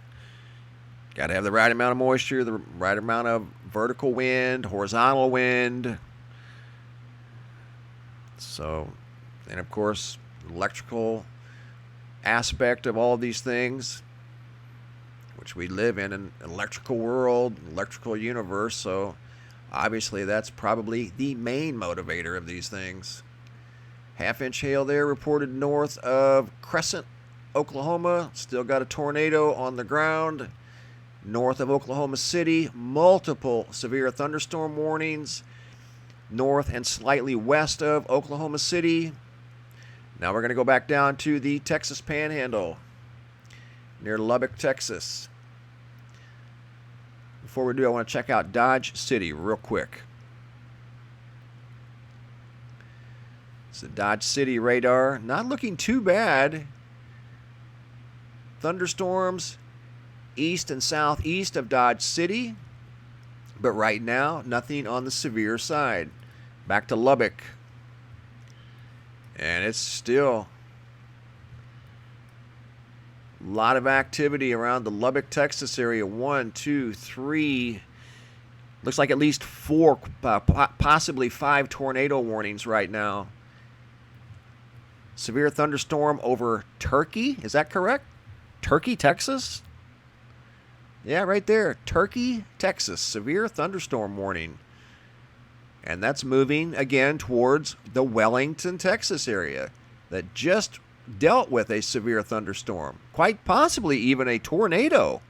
Got to have the right amount of moisture, the right amount of vertical wind, horizontal wind. So, and of course, electrical aspect of all of these things, which we live in an electrical world, electrical universe. So, obviously, that's probably the main motivator of these things. Half-inch hail there reported north of Crescent, Oklahoma. Still got a tornado on the ground. North of Oklahoma City, multiple severe thunderstorm warnings. North and slightly west of Oklahoma City. Now we're going to go back down to the Texas Panhandle near Lubbock, Texas. Before we do, I want to check out Dodge City real quick. It's the Dodge City radar. Not looking too bad. Thunderstorms east and southeast of Dodge City. But right now, nothing on the severe side. Back to Lubbock. And it's still a lot of activity around the Lubbock, Texas area. 1, 2, 3. Looks like at least 4, possibly 5 tornado warnings right now. Severe thunderstorm over Turkey. Is that correct? Turkey, Texas? Yeah, right there. Turkey, Texas. Severe thunderstorm warning. And that's moving again towards the Wellington, Texas area that just dealt with a severe thunderstorm. Quite possibly even a tornado.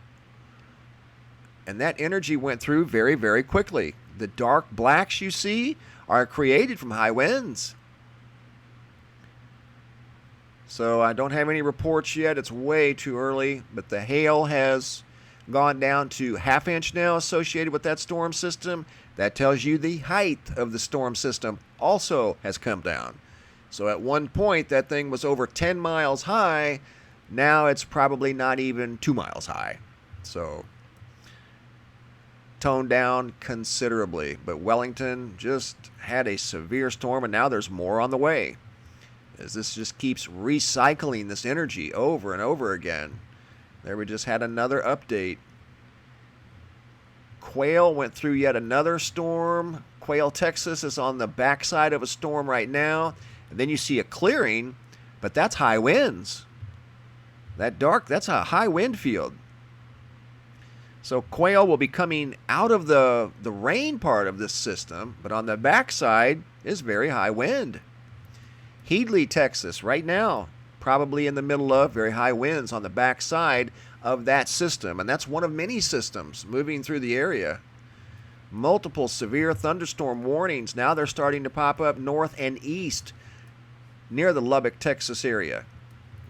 And that energy went through very, very quickly. The dark blacks you see are created from high winds. So I don't have any reports yet. It's way too early. But the hail has gone down to half-inch now associated with that storm system. That tells you the height of the storm system also has come down. So at one point, that thing was over 10 miles high. Now it's probably not even 2 miles high. So toned down considerably. But Wellington just had a severe storm, and now there's more on the way, as this just keeps recycling this energy over and over again. There we just had another update. Quail went through yet another storm. Quail, Texas is on the backside of a storm right now. And then you see a clearing, but that's high winds. That's a high wind field. So Quail will be coming out of the rain part of this system, but on the backside is very high wind. Headley, Texas, right now, probably in the middle of very high winds on the backside of that system. And that's one of many systems moving through the area. Multiple severe thunderstorm warnings. Now they're starting to pop up north and east. near the Lubbock, Texas area.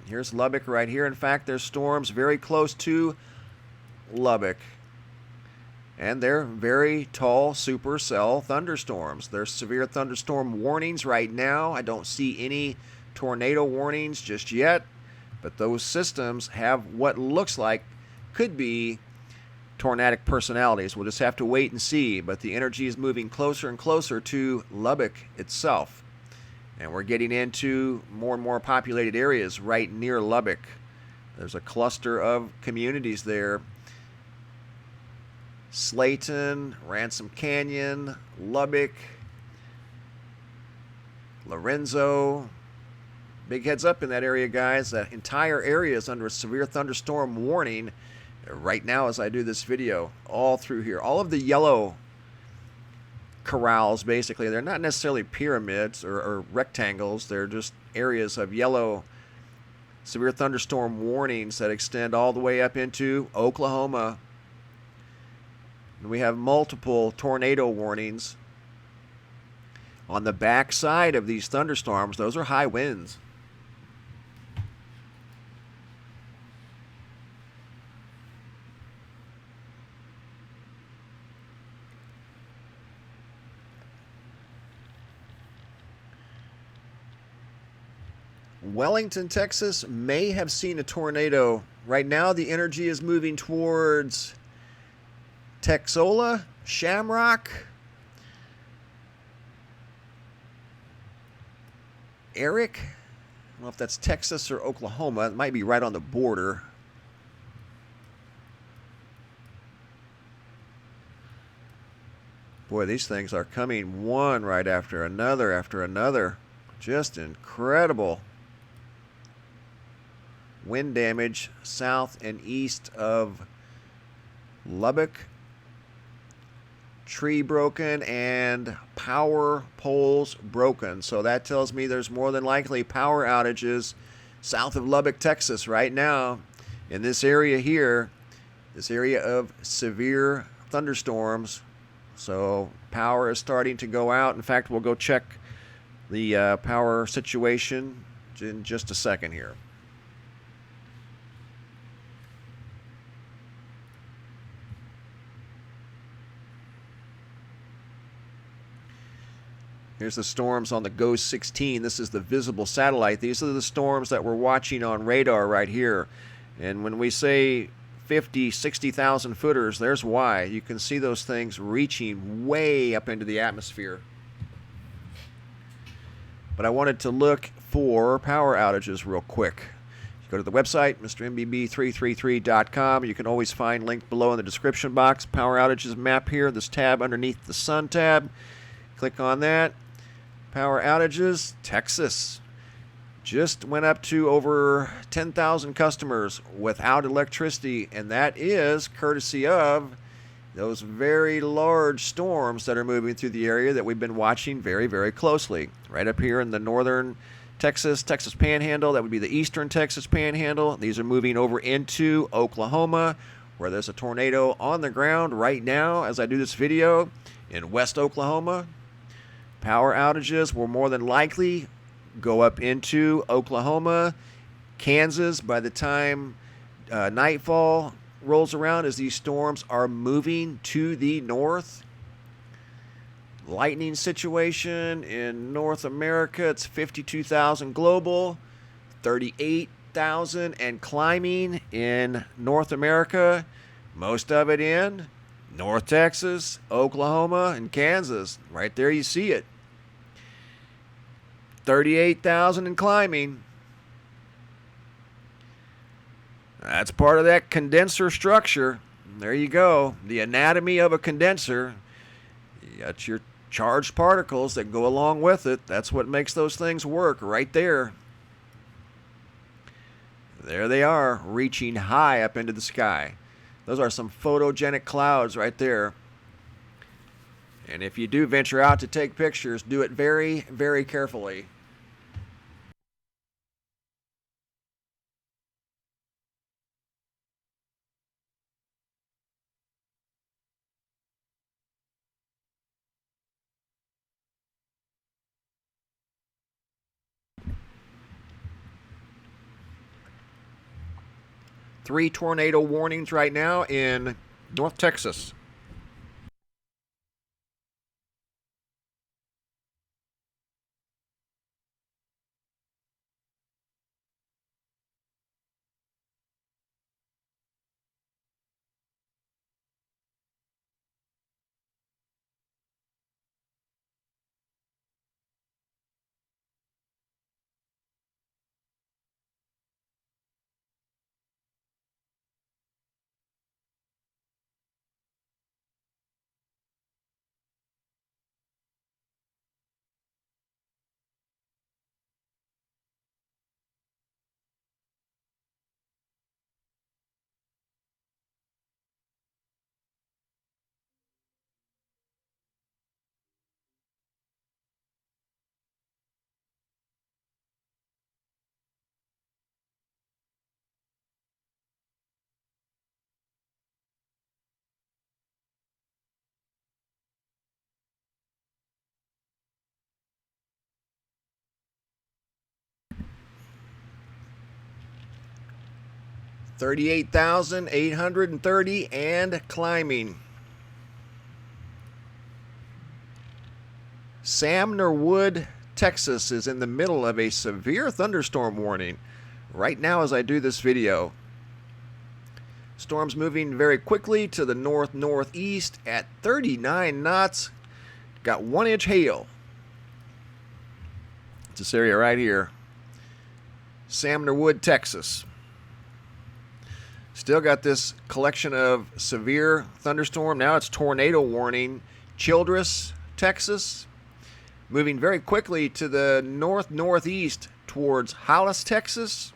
Here's Lubbock right here. In fact, there's storms very close to Lubbock. And they're very tall supercell thunderstorms. There's severe thunderstorm warnings right now. I don't see any tornado warnings just yet, but those systems have what looks like could be tornadic personalities. We'll just have to wait and see, but the energy is moving closer and closer to Lubbock itself. And we're getting into more and more populated areas right near Lubbock. There's a cluster of communities there. Slayton, Ransom Canyon, Lubbock, Lorenzo. Big heads up in that area, guys. That entire area is under a severe thunderstorm warning right now as I do this video. All through here. All of the yellow corrals, basically, they're not necessarily pyramids or rectangles. They're just areas of yellow severe thunderstorm warnings that extend all the way up into Oklahoma. We have multiple tornado warnings on the back side of these thunderstorms. Those are high winds. Wellington, Texas may have seen a tornado. Right now the energy is moving towards Texola, Shamrock, Eric. I don't know if that's Texas or Oklahoma. It might be right on the border. Boy, these things are coming one right after another after another. Just incredible. Wind damage south and east of Lubbock. Tree broken and power poles broken. So that tells me there's more than likely power outages south of Lubbock, Texas right now in this area here, this area of severe thunderstorms. So power is starting to go out. In fact, we'll go check the power situation in just a second here. Here's the storms on the GOES 16. This is the visible satellite. These are the storms that we're watching on radar right here. And when we say 50, 60,000 footers, there's why. You can see those things reaching way up into the atmosphere. But I wanted to look for power outages real quick. You go to the website, MrMBB333.com. You can always find linked below in the description box. Power outages map here, this tab underneath the sun tab. Click on that. Power outages, Texas. Just went up to over 10,000 customers without electricity, and that is courtesy of those very large storms that are moving through the area that we've been watching very, very closely. Right up here in the northern Texas Panhandle, that would be the eastern Texas Panhandle. These are moving over into Oklahoma, where there's a tornado on the ground right now as I do this video in West Oklahoma. Power outages will more than likely go up into Oklahoma, Kansas by the time nightfall rolls around as these storms are moving to the north. Lightning situation in North America, it's 52,000 global, 38,000 and climbing in North America. Most of it in North Texas, Oklahoma, and Kansas. Right there you see it. 38,000 and climbing. That's part of that condenser structure. There you go. The anatomy of a condenser. You got your charged particles that go along with it. That's what makes those things work right there. There they are, reaching high up into the sky. Those are some photogenic clouds right there. And if you do venture out to take pictures, do it very, very carefully. 3 tornado warnings right now in North Texas. $38,830 and climbing. Sumner Wood, Texas is in the middle of a severe thunderstorm warning right now as I do this video. Storm's moving very quickly to the north-northeast at 39 knots. Got 1-inch hail. It's this area right here. Sumner Wood, Texas. Still got this collection of severe thunderstorm. Now it's tornado warning. Childress, Texas. Moving very quickly to the north-northeast towards Hollis, Texas,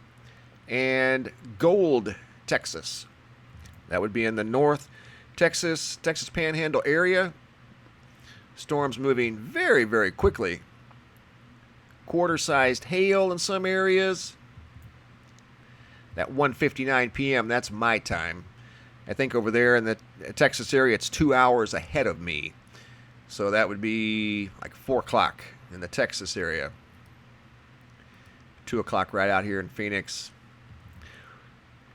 and Gold, Texas. That would be in the North Texas Panhandle area. Storm's moving very, very quickly. Quarter-sized hail in some areas. At 1:59 p.m., that's my time. I think over there in the Texas area, it's 2 hours ahead of me. So that would be like 4 o'clock in the Texas area. 2 o'clock right out here in Phoenix.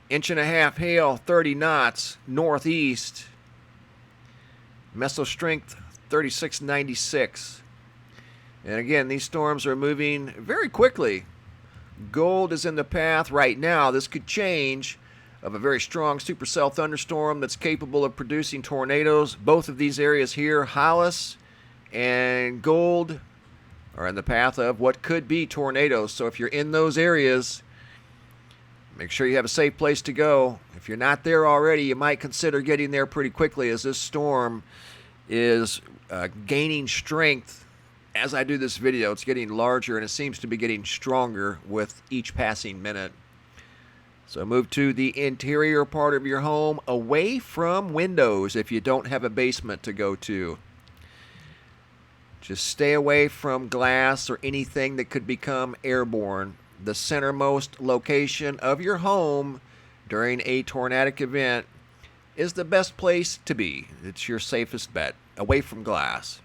1.5 inch hail, 30 knots, northeast. Meso strength, 3696. And again, these storms are moving very quickly. Gold is in the path right now. This could change of a very strong supercell thunderstorm that's capable of producing tornadoes. Both of these areas here, Hollis and Gold, are in the path of what could be tornadoes. So if you're in those areas, make sure you have a safe place to go. If you're not there already, you might consider getting there pretty quickly as this storm is gaining strength. As I do this video, it's getting larger and it seems to be getting stronger with each passing minute. So move to the interior part of your home, away from windows if you don't have a basement to go to. Just stay away from glass or anything that could become airborne. The centermost location of your home during a tornadic event is the best place to be. It's your safest bet, away from glass.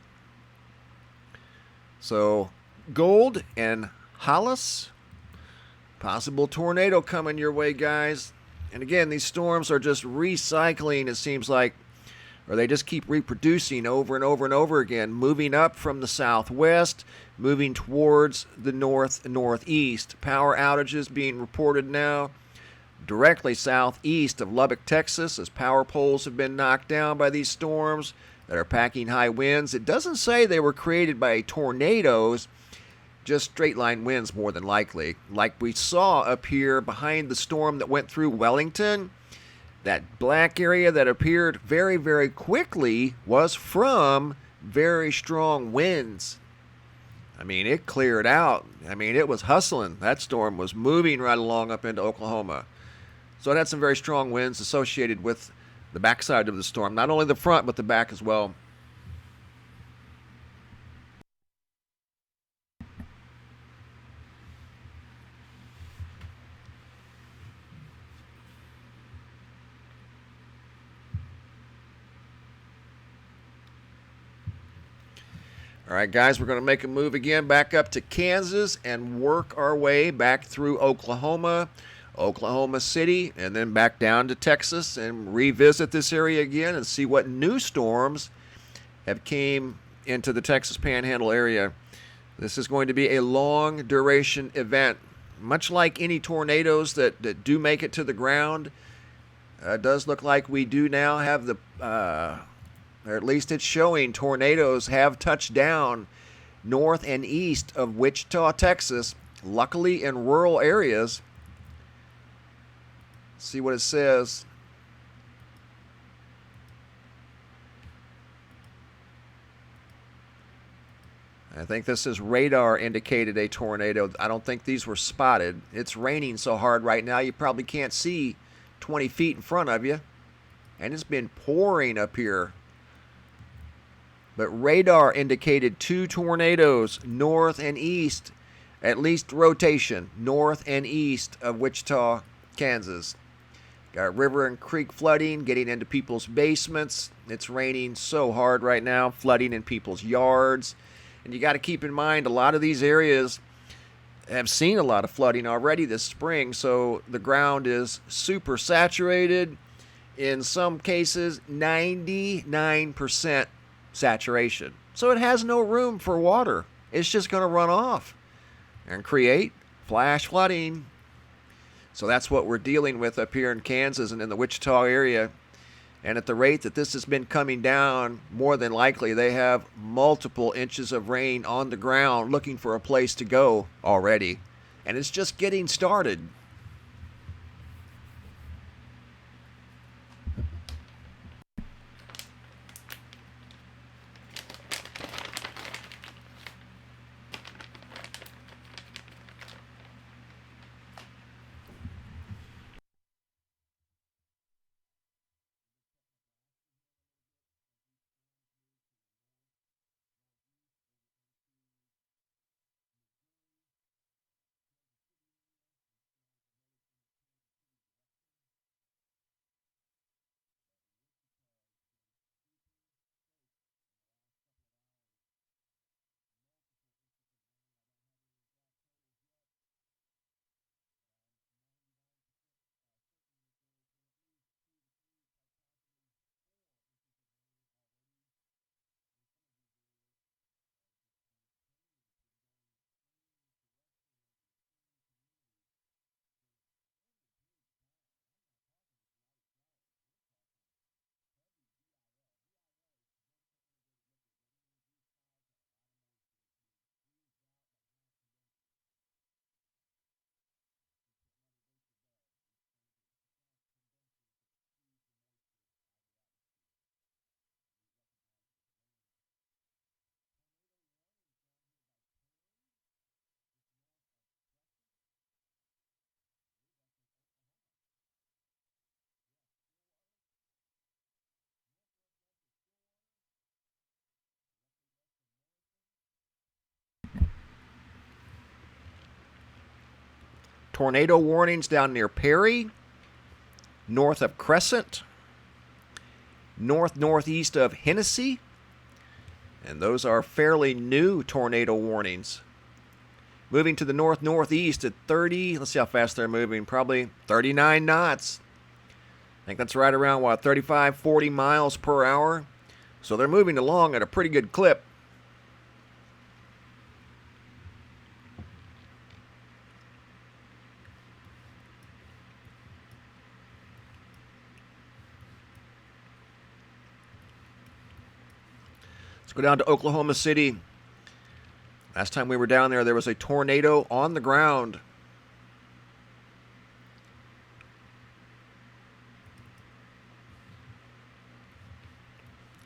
So, Gold and Hollis, possible tornado coming your way, guys. And again, these storms are just recycling, it seems like, or they just keep reproducing over and over and over again, moving up from the southwest, moving towards the north and northeast. Power outages being reported now directly southeast of Lubbock, Texas, as power poles have been knocked down by these storms that are packing high winds. It doesn't say they were created by tornadoes, just straight line winds more than likely. Like we saw up here behind the storm that went through Wellington, that black area that appeared very, very quickly was from very strong winds. I mean, it cleared out. I mean, it was hustling. That storm was moving right along up into Oklahoma. So it had some very strong winds associated with the backside of the storm, not only the front, but the back as well. All right, guys, we're going to make a move again back up to Kansas and work our way back through Oklahoma, Oklahoma City, and then back down to Texas and revisit this area again and see what new storms have came into the Texas Panhandle area. This is going to be a long duration event. Much like any tornadoes that do make it to the ground, it does look like we do now have the, or at least it's showing tornadoes have touched down north and east of Wichita, Texas, luckily in rural areas. See what it says. I think this is radar indicated a tornado. I don't think these were spotted. It's raining so hard right now you probably can't see 20 feet in front of you. And it's been pouring up here. But radar indicated 2 tornadoes north and east, at least rotation, north and east of Wichita, Kansas. Got river and creek flooding getting into people's basements. It's raining so hard right now, flooding in people's yards. And you got to keep in mind, a lot of these areas have seen a lot of flooding already this spring, so the ground is super saturated. In some cases, 99% saturation. So it has no room for water. It's just going to run off and create flash flooding. So that's what we're dealing with up here in Kansas and in the Wichita area. And at the rate that this has been coming down, more than likely they have multiple inches of rain on the ground looking for a place to go already. And it's just getting started. Tornado warnings down near Perry, north of Crescent, northeast of Hennessy, and those are fairly new tornado warnings. Moving to the northeast at 30, let's see how fast they're moving, probably 39 knots. I think that's right around, 35, 40 miles per hour. So they're moving along at a pretty good clip. Let's go down to Oklahoma City. Last time we were down there was a tornado on the ground.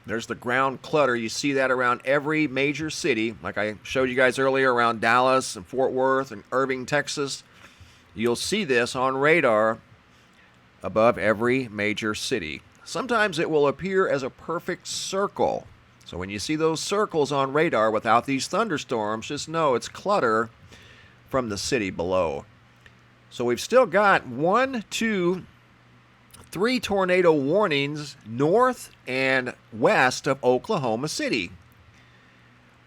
There's the ground clutter. You see that around every major city. Like I showed you guys earlier, around Dallas and Fort Worth and Irving, Texas. You'll see this on radar above every major city. Sometimes it will appear as a perfect circle. So when you see those circles on radar without these thunderstorms, just know it's clutter from the city below. So we've still got 1, 2, 3 tornado warnings north and west of Oklahoma City.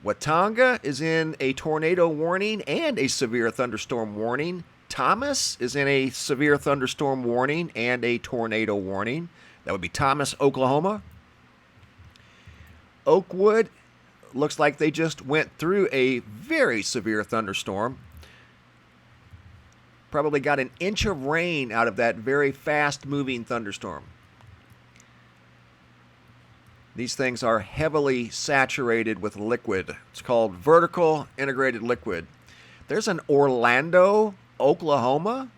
Watauga is in a tornado warning and a severe thunderstorm warning. Thomas is in a severe thunderstorm warning and a tornado warning. That would be Thomas, Oklahoma. Oakwood looks like they just went through a very severe thunderstorm. Probably got an inch of rain out of that very fast-moving thunderstorm. These things are heavily saturated with liquid. It's called vertical integrated liquid. There's an Orlando, Oklahoma?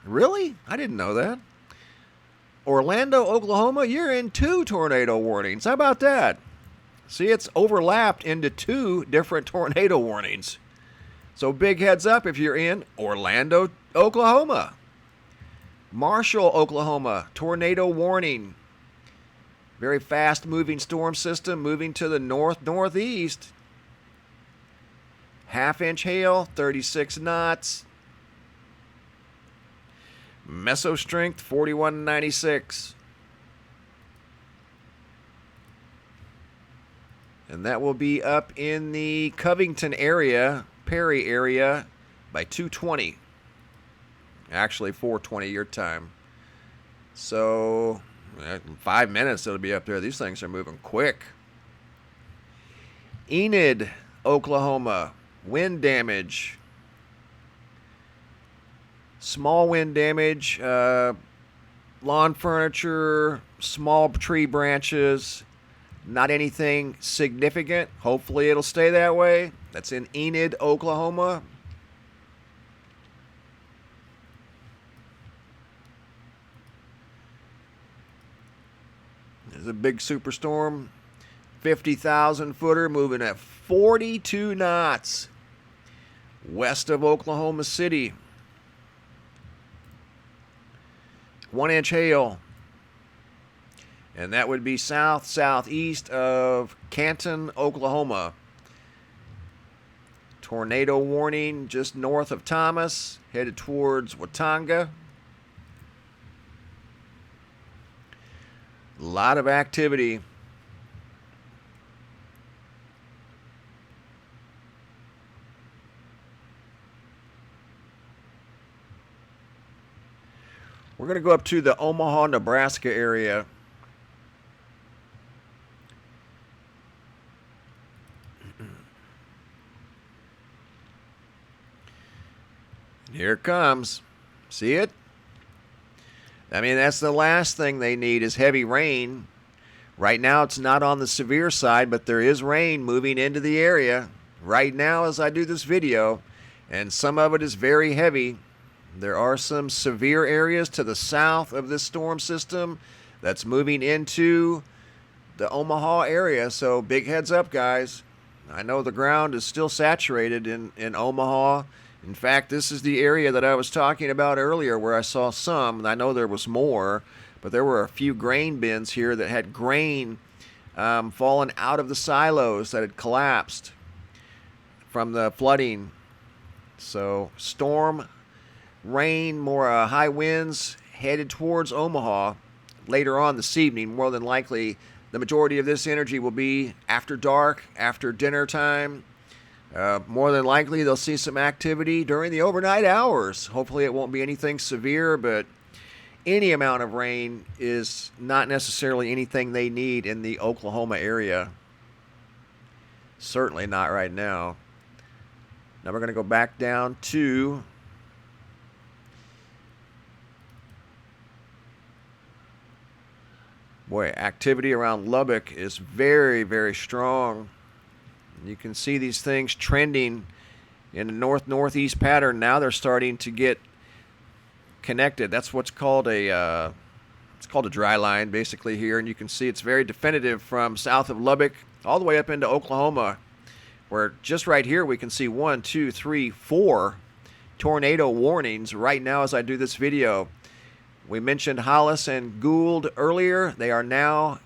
Really? I didn't know that. Orlando, Oklahoma, you're in 2 tornado warnings. How about that? See, it's overlapped into 2 different tornado warnings. So big heads up if you're in Orlando, Oklahoma. Marshall, Oklahoma, tornado warning. Very fast-moving storm system moving to the north-northeast. Half-inch hail, 36 knots. Meso strength, 4196. And that will be up in the Covington area, Perry area, by 2:20. Actually, 4:20 your time. So, in 5 minutes it'll be up there. These things are moving quick. Enid, Oklahoma, wind damage. Small wind damage, lawn furniture, small tree branches, not anything significant. Hopefully it'll stay that way. That's in Enid, Oklahoma. There's a big superstorm, 50,000 footer moving at 42 knots west of Oklahoma City. 1-inch hail, and that would be southeast of Canton, Oklahoma. Tornado warning just north of Thomas, headed towards Watauga. A lot of activity. We're going to go up to the Omaha, Nebraska area. Here it comes. See it? I mean, that's the last thing they need is heavy rain. Right now it's not on the severe side, but there is rain moving into the area right now as I do this video, and some of it is very heavy. There are some severe areas to the south of this storm system that's moving into the Omaha area, so big heads up, guys. I know the ground is still saturated in Omaha. In fact, this is the area that I was talking about earlier where I saw some, and I know there was more, but there were a few grain bins here that had grain fallen out of the silos that had collapsed from the flooding. So storm, rain, more high winds headed towards Omaha later on this evening. More than likely, the majority of this energy will be after dark, after dinner time. More than likely, they'll see some activity during the overnight hours. Hopefully, it won't be anything severe, but any amount of rain is not necessarily anything they need in the Oklahoma area. Certainly not right now. Now we're going to go back down to activity around Lubbock is very, very strong. You can see these things trending in a north-northeast pattern. Now they're starting to get connected. That's what's called a dry line basically here, and you can see it's very definitive from south of Lubbock all the way up into Oklahoma, where just right here we can see 1, 2, 3, 4 tornado warnings right now as I do this video. We mentioned Hollis and Gould earlier. They are now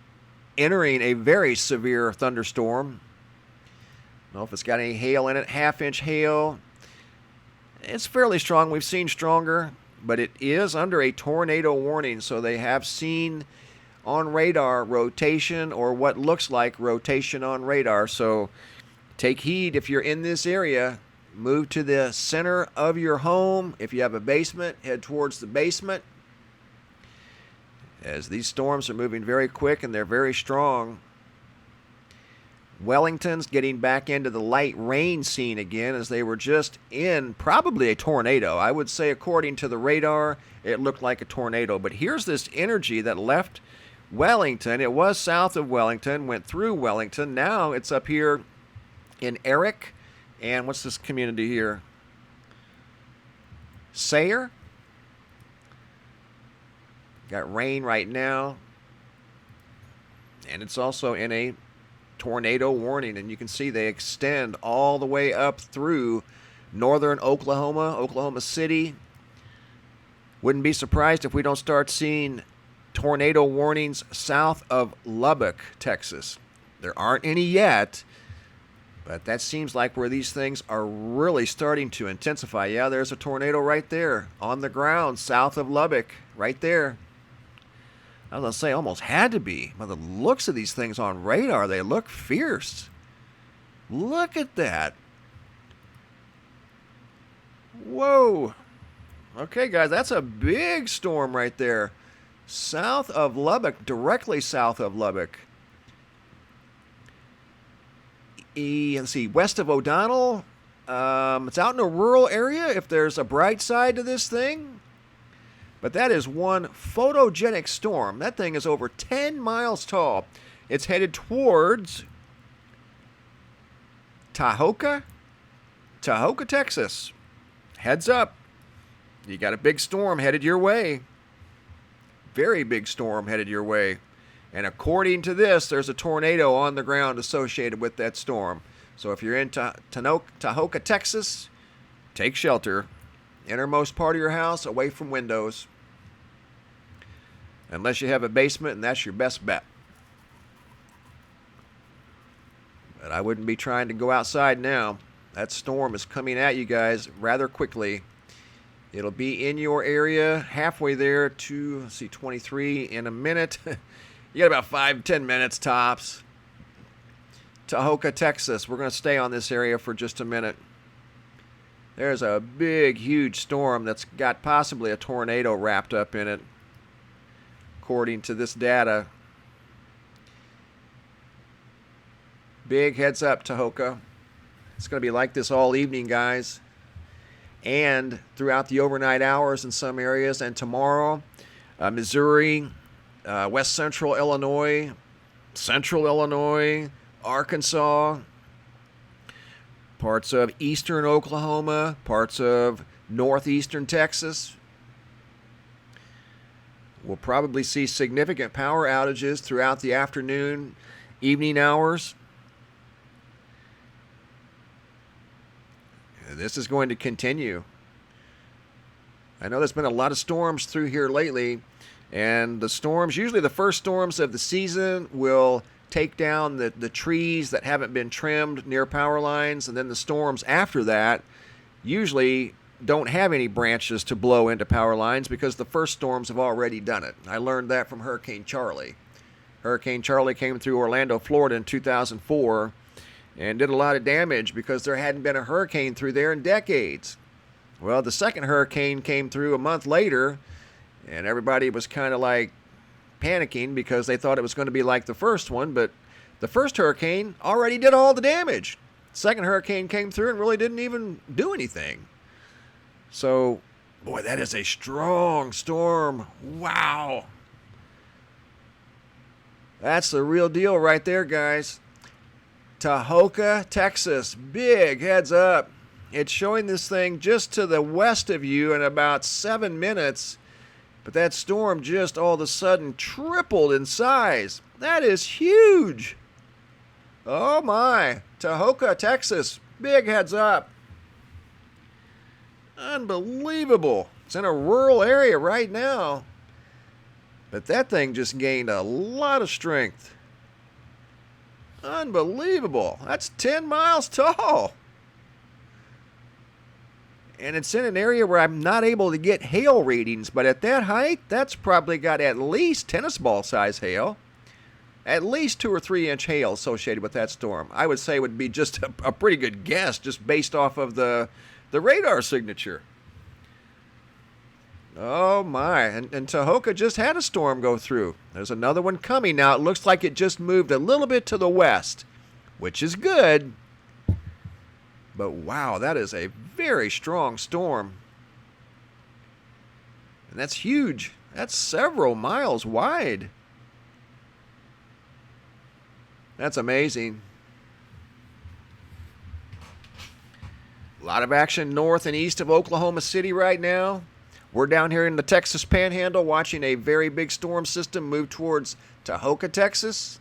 entering a very severe thunderstorm. I don't know if it's got any hail in it. Half-inch hail. It's fairly strong. We've seen stronger, but it is under a tornado warning, so they have seen on radar rotation or what looks like rotation on radar. So take heed if you're in this area. move to the center of your home. If you have a basement, head towards the basement. As these storms are moving very quick and they're very strong. Wellington's getting back into the light rain scene again, as they were just in probably a tornado. I would say, according to the radar, it looked like a tornado. But here's this energy that left Wellington. It was south of Wellington, went through Wellington. Now it's up here in Eric. And what's this community here? Sayre. Got rain right now. And it's also in a tornado warning, and you can see they extend all the way up through northern Oklahoma, Oklahoma City. Wouldn't be surprised if we don't start seeing tornado warnings south of Lubbock, Texas. There aren't any yet, but that seems like where these things are really starting to intensify. Yeah, there's a tornado right there on the ground south of Lubbock, right there. I was going to say, almost had to be. By the looks of these things on radar, they look fierce. Look at that. Whoa. Okay, guys, that's a big storm right there. South of Lubbock, directly south of Lubbock. Let's see, west of O'Donnell. It's out in a rural area, if there's a bright side to this thing. But that is one photogenic storm. That thing is over 10 miles tall. It's headed towards Topeka, Texas. Heads up. You got a big storm headed your way. Very big storm headed your way. And according to this, there's a tornado on the ground associated with that storm. So if you're in Topeka, Texas, take shelter. Innermost part of your house, away from windows. Unless you have a basement, and that's your best bet. But I wouldn't be trying to go outside now. That storm is coming at you guys rather quickly. It'll be in your area halfway there to, let's see, 23 in a minute. You got about 5-10 minutes tops. Topeka, Texas. We're going to stay on this area for just a minute. There's a big, huge storm that's got possibly a tornado wrapped up in it, according to this data. Big heads up, Topeka. It's going to be like this all evening, guys. And throughout the overnight hours in some areas. And tomorrow, Missouri, West Central Illinois, Central Illinois, Arkansas, parts of eastern Oklahoma, parts of northeastern Texas. We'll probably see significant power outages throughout the afternoon, evening hours. This is going to continue. I know there's been a lot of storms through here lately, and the storms, usually the first storms of the season, will take down the trees that haven't been trimmed near power lines, and then the storms after that usually don't have any branches to blow into power lines because the first storms have already done it. I learned that from Hurricane Charlie. Hurricane Charlie came through Orlando, Florida in 2004 and did a lot of damage because there hadn't been a hurricane through there in decades. Well, the second hurricane came through a month later, and everybody was kind of like panicking because they thought it was going to be like the first one, but the first hurricane already did all the damage. The second hurricane came through and really didn't even do anything. So, boy, that is a strong storm. Wow. That's the real deal right there, guys. Topeka, Texas. Big heads up. It's showing this thing just to the west of you in about 7 minutes. But that storm just all of a sudden tripled in size. That is huge. Oh my. Topeka, Texas. Big heads up. Unbelievable. It's in a rural area right now. But that thing just gained a lot of strength. Unbelievable. That's 10 miles tall. And it's in an area where I'm not able to get hail readings, but at that height, that's probably got at least tennis ball size hail. at least 2 or 3 inch hail associated with that storm. I would say it would be just a pretty good guess just based off of the radar signature. Oh my, and Topeka just had a storm go through. There's another one coming now. It looks like it just moved a little bit to the west, which is good. But wow, that is a very strong storm. And that's huge. That's several miles wide. That's amazing. A lot of action north and east of Oklahoma City right now. We're down here in the Texas Panhandle watching a very big storm system move towards Topeka, Texas.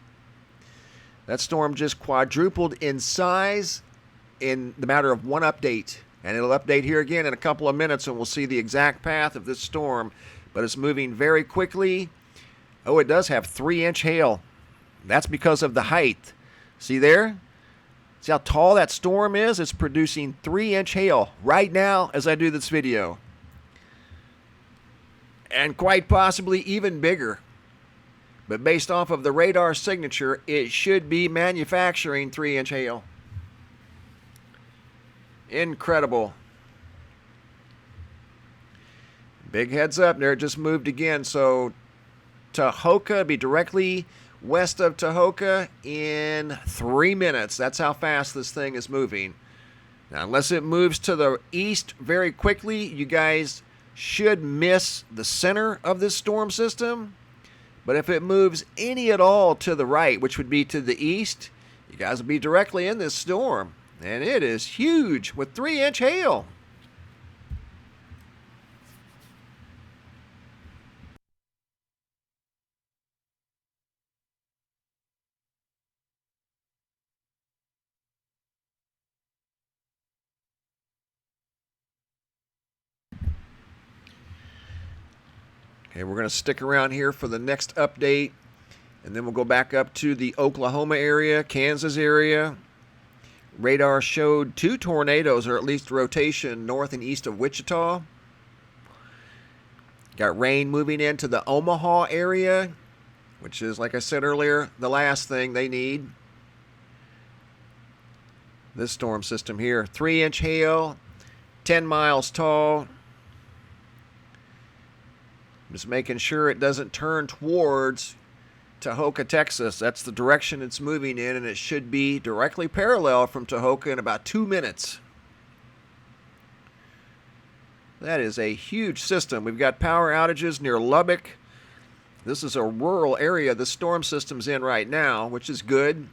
That storm just quadrupled in size in the matter of one update. And it'll update here again in a couple of minutes and we'll see the exact path of this storm. But it's moving very quickly. Oh, it does have 3-inch hail. That's because of the height. See there? See how tall that storm is? It's producing 3-inch hail right now as I do this video. And quite possibly even bigger. But based off of the radar signature, it should be manufacturing 3-inch hail. Incredible. Big heads up there, it just moved again. So Topeka be directly west of Topeka in 3 minutes. That's how fast this thing is moving. Now, unless it moves to the east very quickly, you guys should miss the center of this storm system. But if it moves any at all to the right, which would be to the east, you guys will be directly in this storm. And it is huge with 3-inch hail. Okay, we're going to stick around here for the next update, and then we'll go back up to the Oklahoma area, Kansas area. Radar showed 2 tornadoes, or at least rotation, north and east of Wichita. Got rain moving into the Omaha area, which is, like I said earlier, the last thing they need. This storm system here, 3-inch hail, 10 miles tall. Just making sure it doesn't turn towards Topeka, Texas. That's the direction it's moving in, and it should be directly parallel from Topeka in about 2 minutes. That is a huge system. We've got power outages near Lubbock. This is a rural area the storm system's in right now, which is good,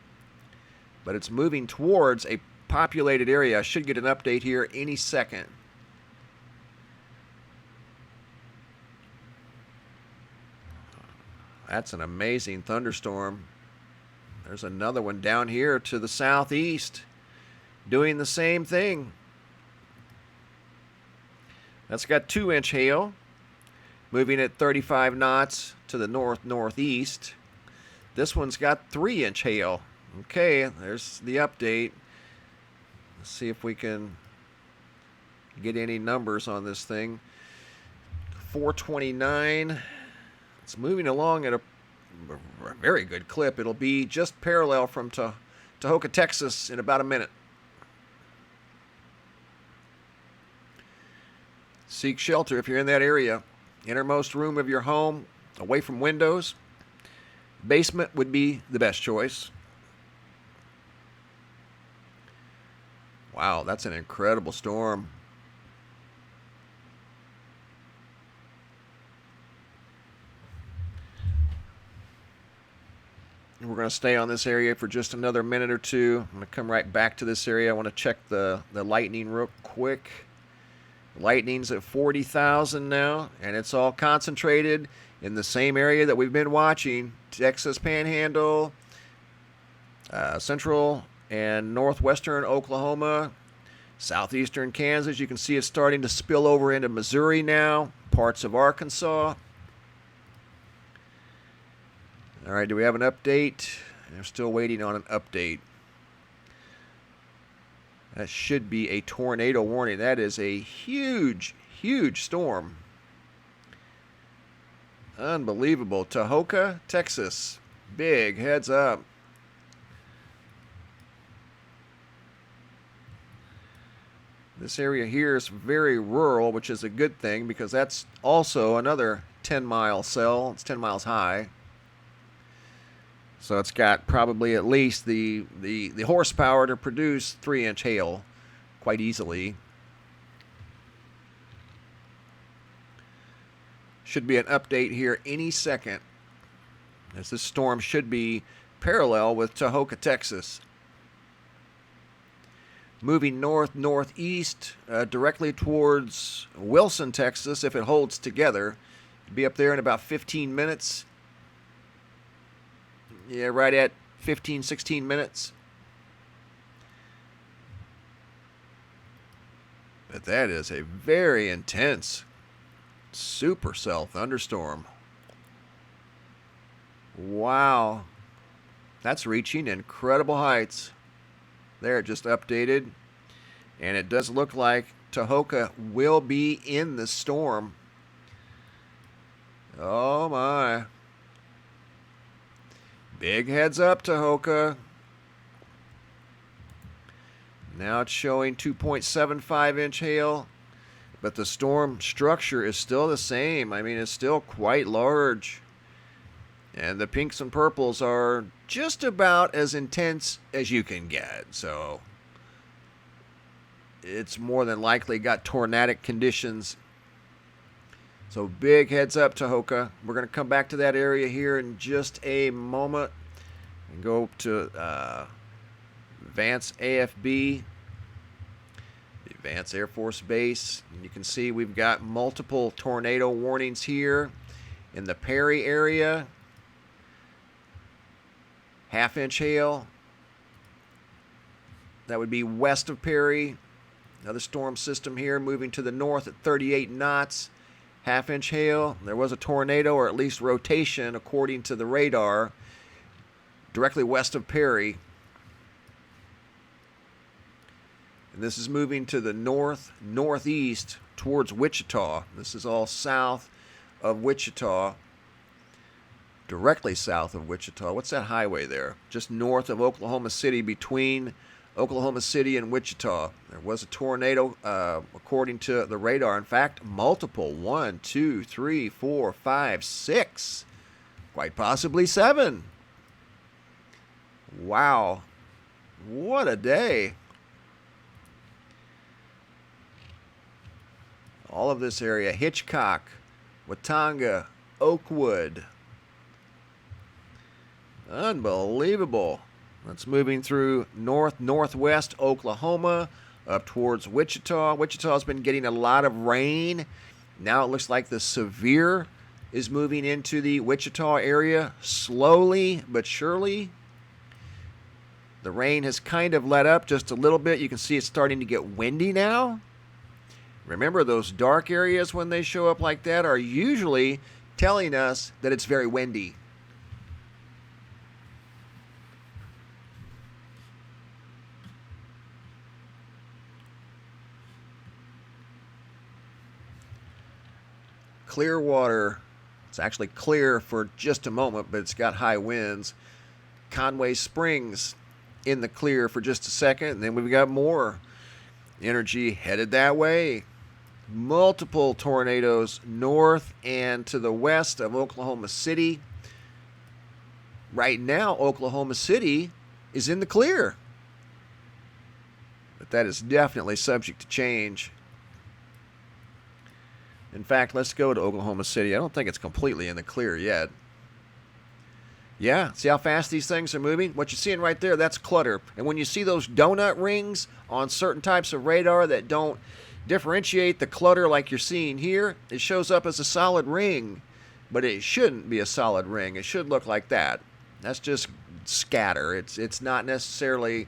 but it's moving towards a populated area. I should get an update here any second. That's an amazing thunderstorm. There's another one down here to the southeast doing the same thing. That's got 2-inch hail, moving at 35 knots to the north-northeast. This one's got 3-inch hail. Okay, there's the update. Let's see if we can get any numbers on this thing. 429. It's moving along at a very good clip. It'll be just parallel from Topeka, Texas in about a minute. Seek shelter if you're in that area. Innermost room of your home, away from windows. Basement would be the best choice. Wow, that's an incredible storm. We're going to stay on this area for just another minute or two. I'm going to come right back to this area. I want to check the lightning real quick. Lightning's at 40,000 now, and it's all concentrated in the same area that we've been watching. Texas Panhandle, central and northwestern Oklahoma, southeastern Kansas. You can see it's starting to spill over into Missouri now, parts of Arkansas. All right, do we have an update? They're still waiting on an update. That should be a tornado warning. That is a huge, huge storm. Unbelievable. Topeka, Texas. Big heads up. This area here is very rural, which is a good thing because that's also another 10-mile cell. It's 10 miles high. So it's got probably at least the horsepower to produce 3-inch hail quite easily. Should be an update here any second, as this storm should be parallel with Topeka, Texas. Moving north-northeast directly towards Wilson, Texas, if it holds together. It'll be up there in about 15 minutes. Yeah, right at 15, 16 minutes. But that is a very intense supercell thunderstorm. Wow. That's reaching incredible heights. There, it just updated. And it does look like Topeka will be in the storm. Oh my. Big heads up, Topeka. Now it's showing 2.75-inch hail. But the storm structure is still the same. I mean, it's still quite large. And the pinks and purples are just about as intense as you can get. So it's more than likely got tornadic conditions. So big heads up, Topeka. We're going to come back to that area here in just a moment and go to Vance AFB, the Vance Air Force Base. And you can see we've got multiple tornado warnings here in the Perry area. Half-inch hail. That would be west of Perry. Another storm system here moving to the north at 38 knots. Half-inch hail. There was a tornado, or at least rotation, according to the radar, directly west of Perry. And this is moving to the north-northeast towards Wichita. This is all south of Wichita. Directly south of Wichita. What's that highway there? Just north of Oklahoma City, between Oklahoma City and Wichita. There was a tornado, according to the radar. In fact, multiple. 1, 2, 3, 4, 5, 6. Quite possibly 7. Wow. What a day. All of this area. Hitchcock, Watauga, Oakwood. Unbelievable. That's moving through northwest Oklahoma up towards Wichita. Wichita's been getting a lot of rain. Now it looks like the severe is moving into the Wichita area slowly but surely. The rain has kind of let up just a little bit. You can see it's starting to get windy now. Remember, those dark areas, when they show up like that, are usually telling us that it's very windy. Clearwater, it's actually clear for just a moment, but it's got high winds. Conway Springs in the clear for just a second, and then we've got more energy headed that way. Multiple tornadoes north and to the west of Oklahoma City. Right now, Oklahoma City is in the clear, but that is definitely subject to change. In fact, let's go to Oklahoma City. I don't think it's completely in the clear yet. Yeah, see how fast these things are moving? What you're seeing right there, that's clutter. And when you see those donut rings on certain types of radar that don't differentiate the clutter like you're seeing here, it shows up as a solid ring. But it shouldn't be a solid ring. It should look like that. That's just scatter. It's not necessarily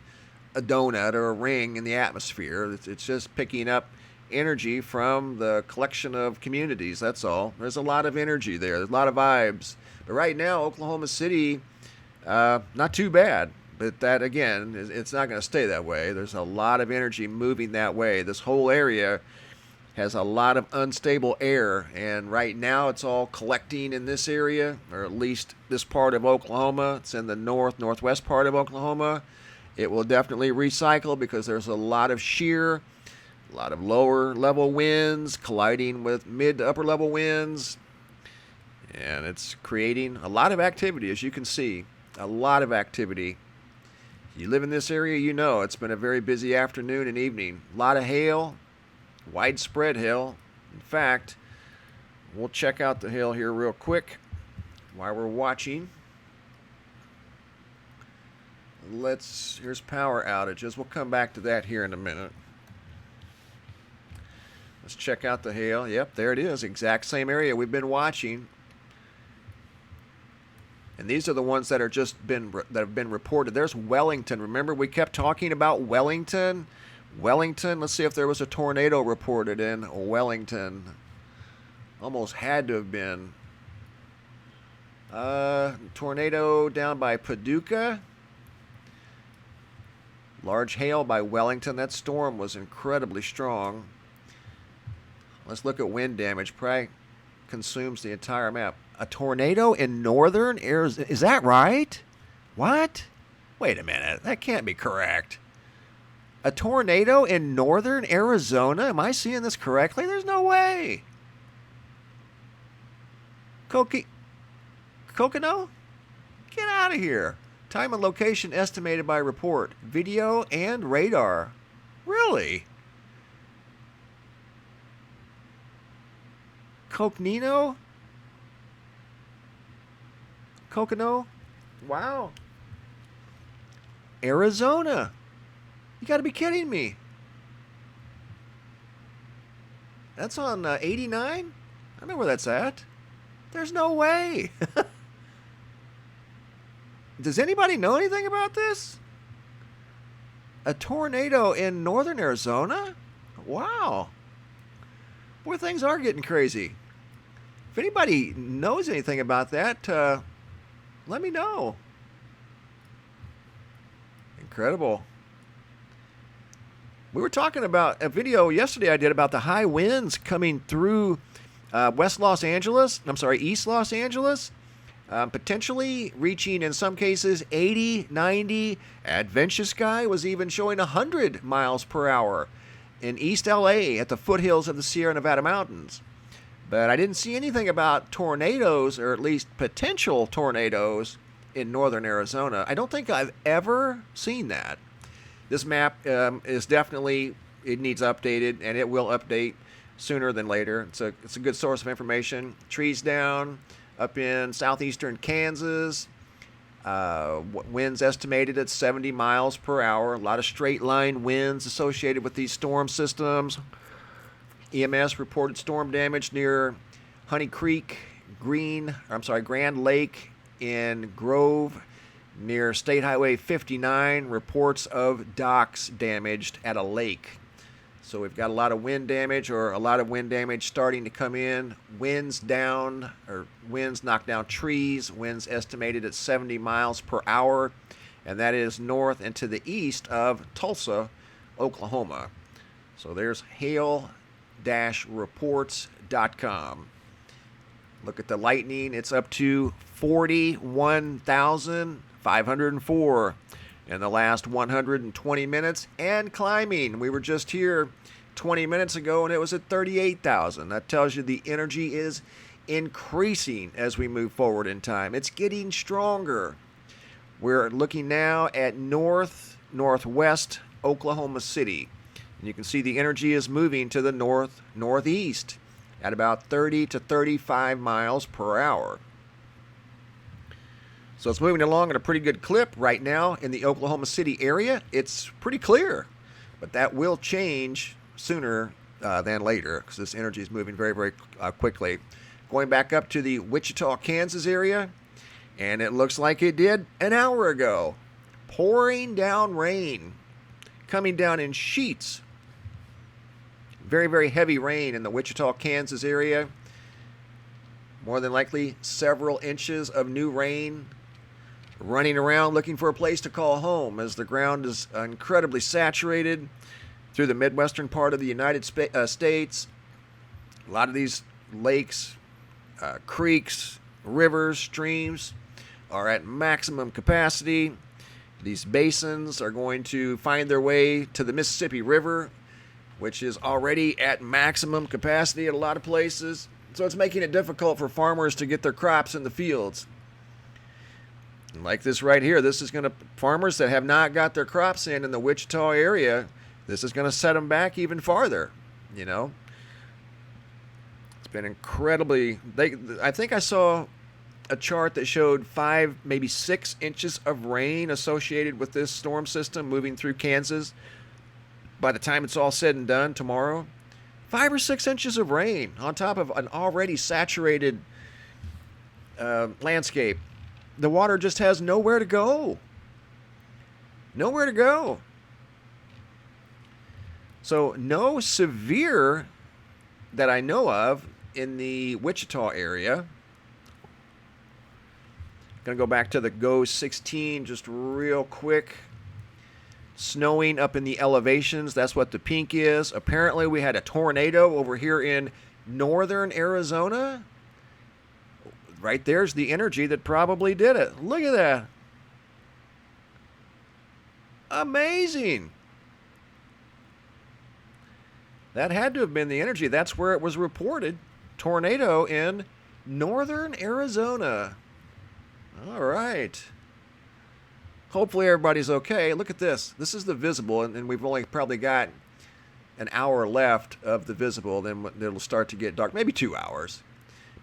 a donut or a ring in the atmosphere. It's just picking up energy from the collection of communities. That's all. There's a lot of energy there. There's a lot of vibes. But right now, Oklahoma City, not too bad. But that, again, it's not going to stay that way. There's a lot of energy moving that way. This whole area has a lot of unstable air, and right now it's all collecting in this area, or at least this part of Oklahoma. It's in the northwest part of Oklahoma. It will definitely recycle because there's a lot of shear, a lot of lower level winds colliding with mid to upper level winds, and it's creating a lot of activity. As you can see, a lot of activity. You live in this area, you know it's been a very busy afternoon and evening. A lot of hail, widespread hail. In fact, we'll check out the hail here real quick while we're watching. Here's power outages. We'll come back to that here in a minute. Let's check out the hail. Yep, there it is. Exact same area we've been watching. And these are the ones that have been reported. There's Wellington. Remember, we kept talking about Wellington. Wellington. Let's see if there was a tornado reported in Wellington. Almost had to have been. Tornado down by Paducah. Large hail by Wellington. That storm was incredibly strong. Let's look at wind damage. Probably consumes the entire map. A tornado in northern Arizona. Is that right? What? Wait a minute. That can't be correct. A tornado in northern Arizona? Am I seeing this correctly? There's no way. Coconut? Get out of here. Time and location estimated by report. Video and radar. Really? Coconino? Wow. Arizona. You got to be kidding me. That's on 89? I know where that's at. There's no way. Does anybody know anything about this? A tornado in northern Arizona? Wow. Boy, things are getting crazy. If anybody knows anything about that, let me know. Incredible. We were talking about a video yesterday I did about the high winds coming through East Los Angeles, potentially reaching in some cases 80, 90. Adventure Sky was even showing 100 miles per hour in East LA at the foothills of the Sierra Nevada mountains. But I didn't see anything about tornadoes, or at least potential tornadoes, in northern Arizona. I don't think I've ever seen that. This map is definitely, it needs updated, and it will update sooner than later. It's a good source of information. Trees down up in southeastern Kansas. Winds estimated at 70 miles per hour. A lot of straight line winds associated with these storm systems. EMS reported storm damage near Honey Creek, Grand Lake in Grove, near State Highway 59. Reports of docks damaged at a lake. So we've got a lot of wind damage, or a lot of wind damage starting to come in. Winds knock down trees. Winds estimated at 70 miles per hour, and that is north and to the east of Tulsa, Oklahoma. So there's hail-reports.com. Look at the lightning. It's up to 41,504 in the last 120 minutes and climbing. We were just here 20 minutes ago and it was at 38,000. That tells you the energy is increasing as we move forward in time. It's getting stronger. We're looking now at northwest Oklahoma City. And you can see the energy is moving to the northeast at about 30 to 35 miles per hour. So it's moving along at a pretty good clip right now in the Oklahoma City area. It's pretty clear, but that will change sooner than later because this energy is moving very, very quickly. Going back up to the Wichita, Kansas area, and it looks like it did an hour ago. Pouring down rain, coming down in sheets. Very, very heavy rain in the Wichita, Kansas area. More than likely several inches of new rain. Running around looking for a place to call home as the ground is incredibly saturated through the midwestern part of the United States. A lot of these lakes, creeks, rivers, streams are at maximum capacity. These basins are going to find their way to the Mississippi River, which is already at maximum capacity at a lot of places. So it's making it difficult for farmers to get their crops in the fields. Like this right here, this is going to, farmers that have not got their crops in the Wichita area, this is going to set them back even farther, you know. It's been incredibly, I think I saw a chart that showed 5, maybe 6 inches of rain associated with this storm system moving through Kansas. By the time it's all said and done tomorrow, 5 or 6 inches of rain on top of an already saturated landscape. The water just has nowhere to go. Nowhere to go. So no severe that I know of in the Wichita area. Going to go back to the GO 16 just real quick. Snowing up in the elevations. That's what the pink is. Apparently we had a tornado over here in northern Arizona. Right there's the energy that probably did it. Look at that. Amazing. That had to have been the energy. That's where it was reported. Tornado in northern Arizona. All right. Hopefully everybody's okay. Look at this. This is the visible, and we've only probably got an hour left of the visible. Then it'll start to get dark. Maybe 2 hours.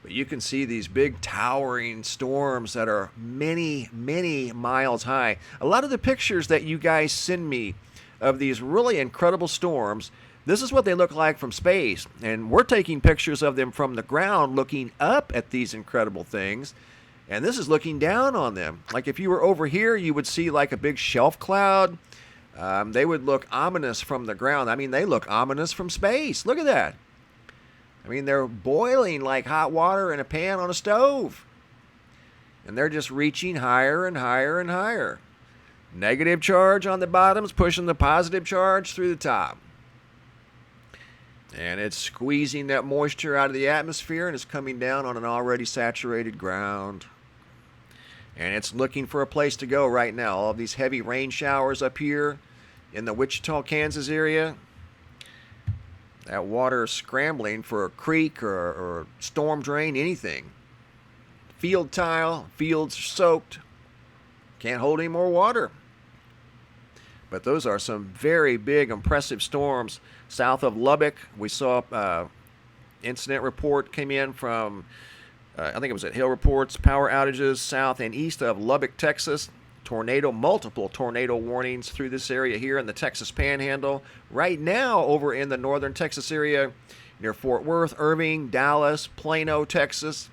But you can see these big towering storms that are many, many miles high. A lot of the pictures that you guys send me of these really incredible storms, this is what they look like from space. And we're taking pictures of them from the ground looking up at these incredible things. And this is looking down on them. Like if you were over here, you would see like a big shelf cloud. They would look ominous from the ground. I mean, they look ominous from space. Look at that. I mean, they're boiling like hot water in a pan on a stove. And they're just reaching higher and higher and higher. Negative charge on the bottoms, pushing the positive charge through the top. And it's squeezing that moisture out of the atmosphere, and it's coming down on an already saturated ground. And it's looking for a place to go right now. All of these heavy rain showers up here in the Wichita, Kansas area. That water is scrambling for a creek or storm drain, anything. Field tile, fields are soaked. Can't hold any more water. But those are some very big, impressive storms. South of Lubbock, we saw incident report came in from, I think it was at Hill Reports, power outages south and east of Lubbock, Texas. Multiple tornado warnings through this area here in the Texas Panhandle. Right now, over in the northern Texas area, near Fort Worth, Irving, Dallas, Plano, Texas.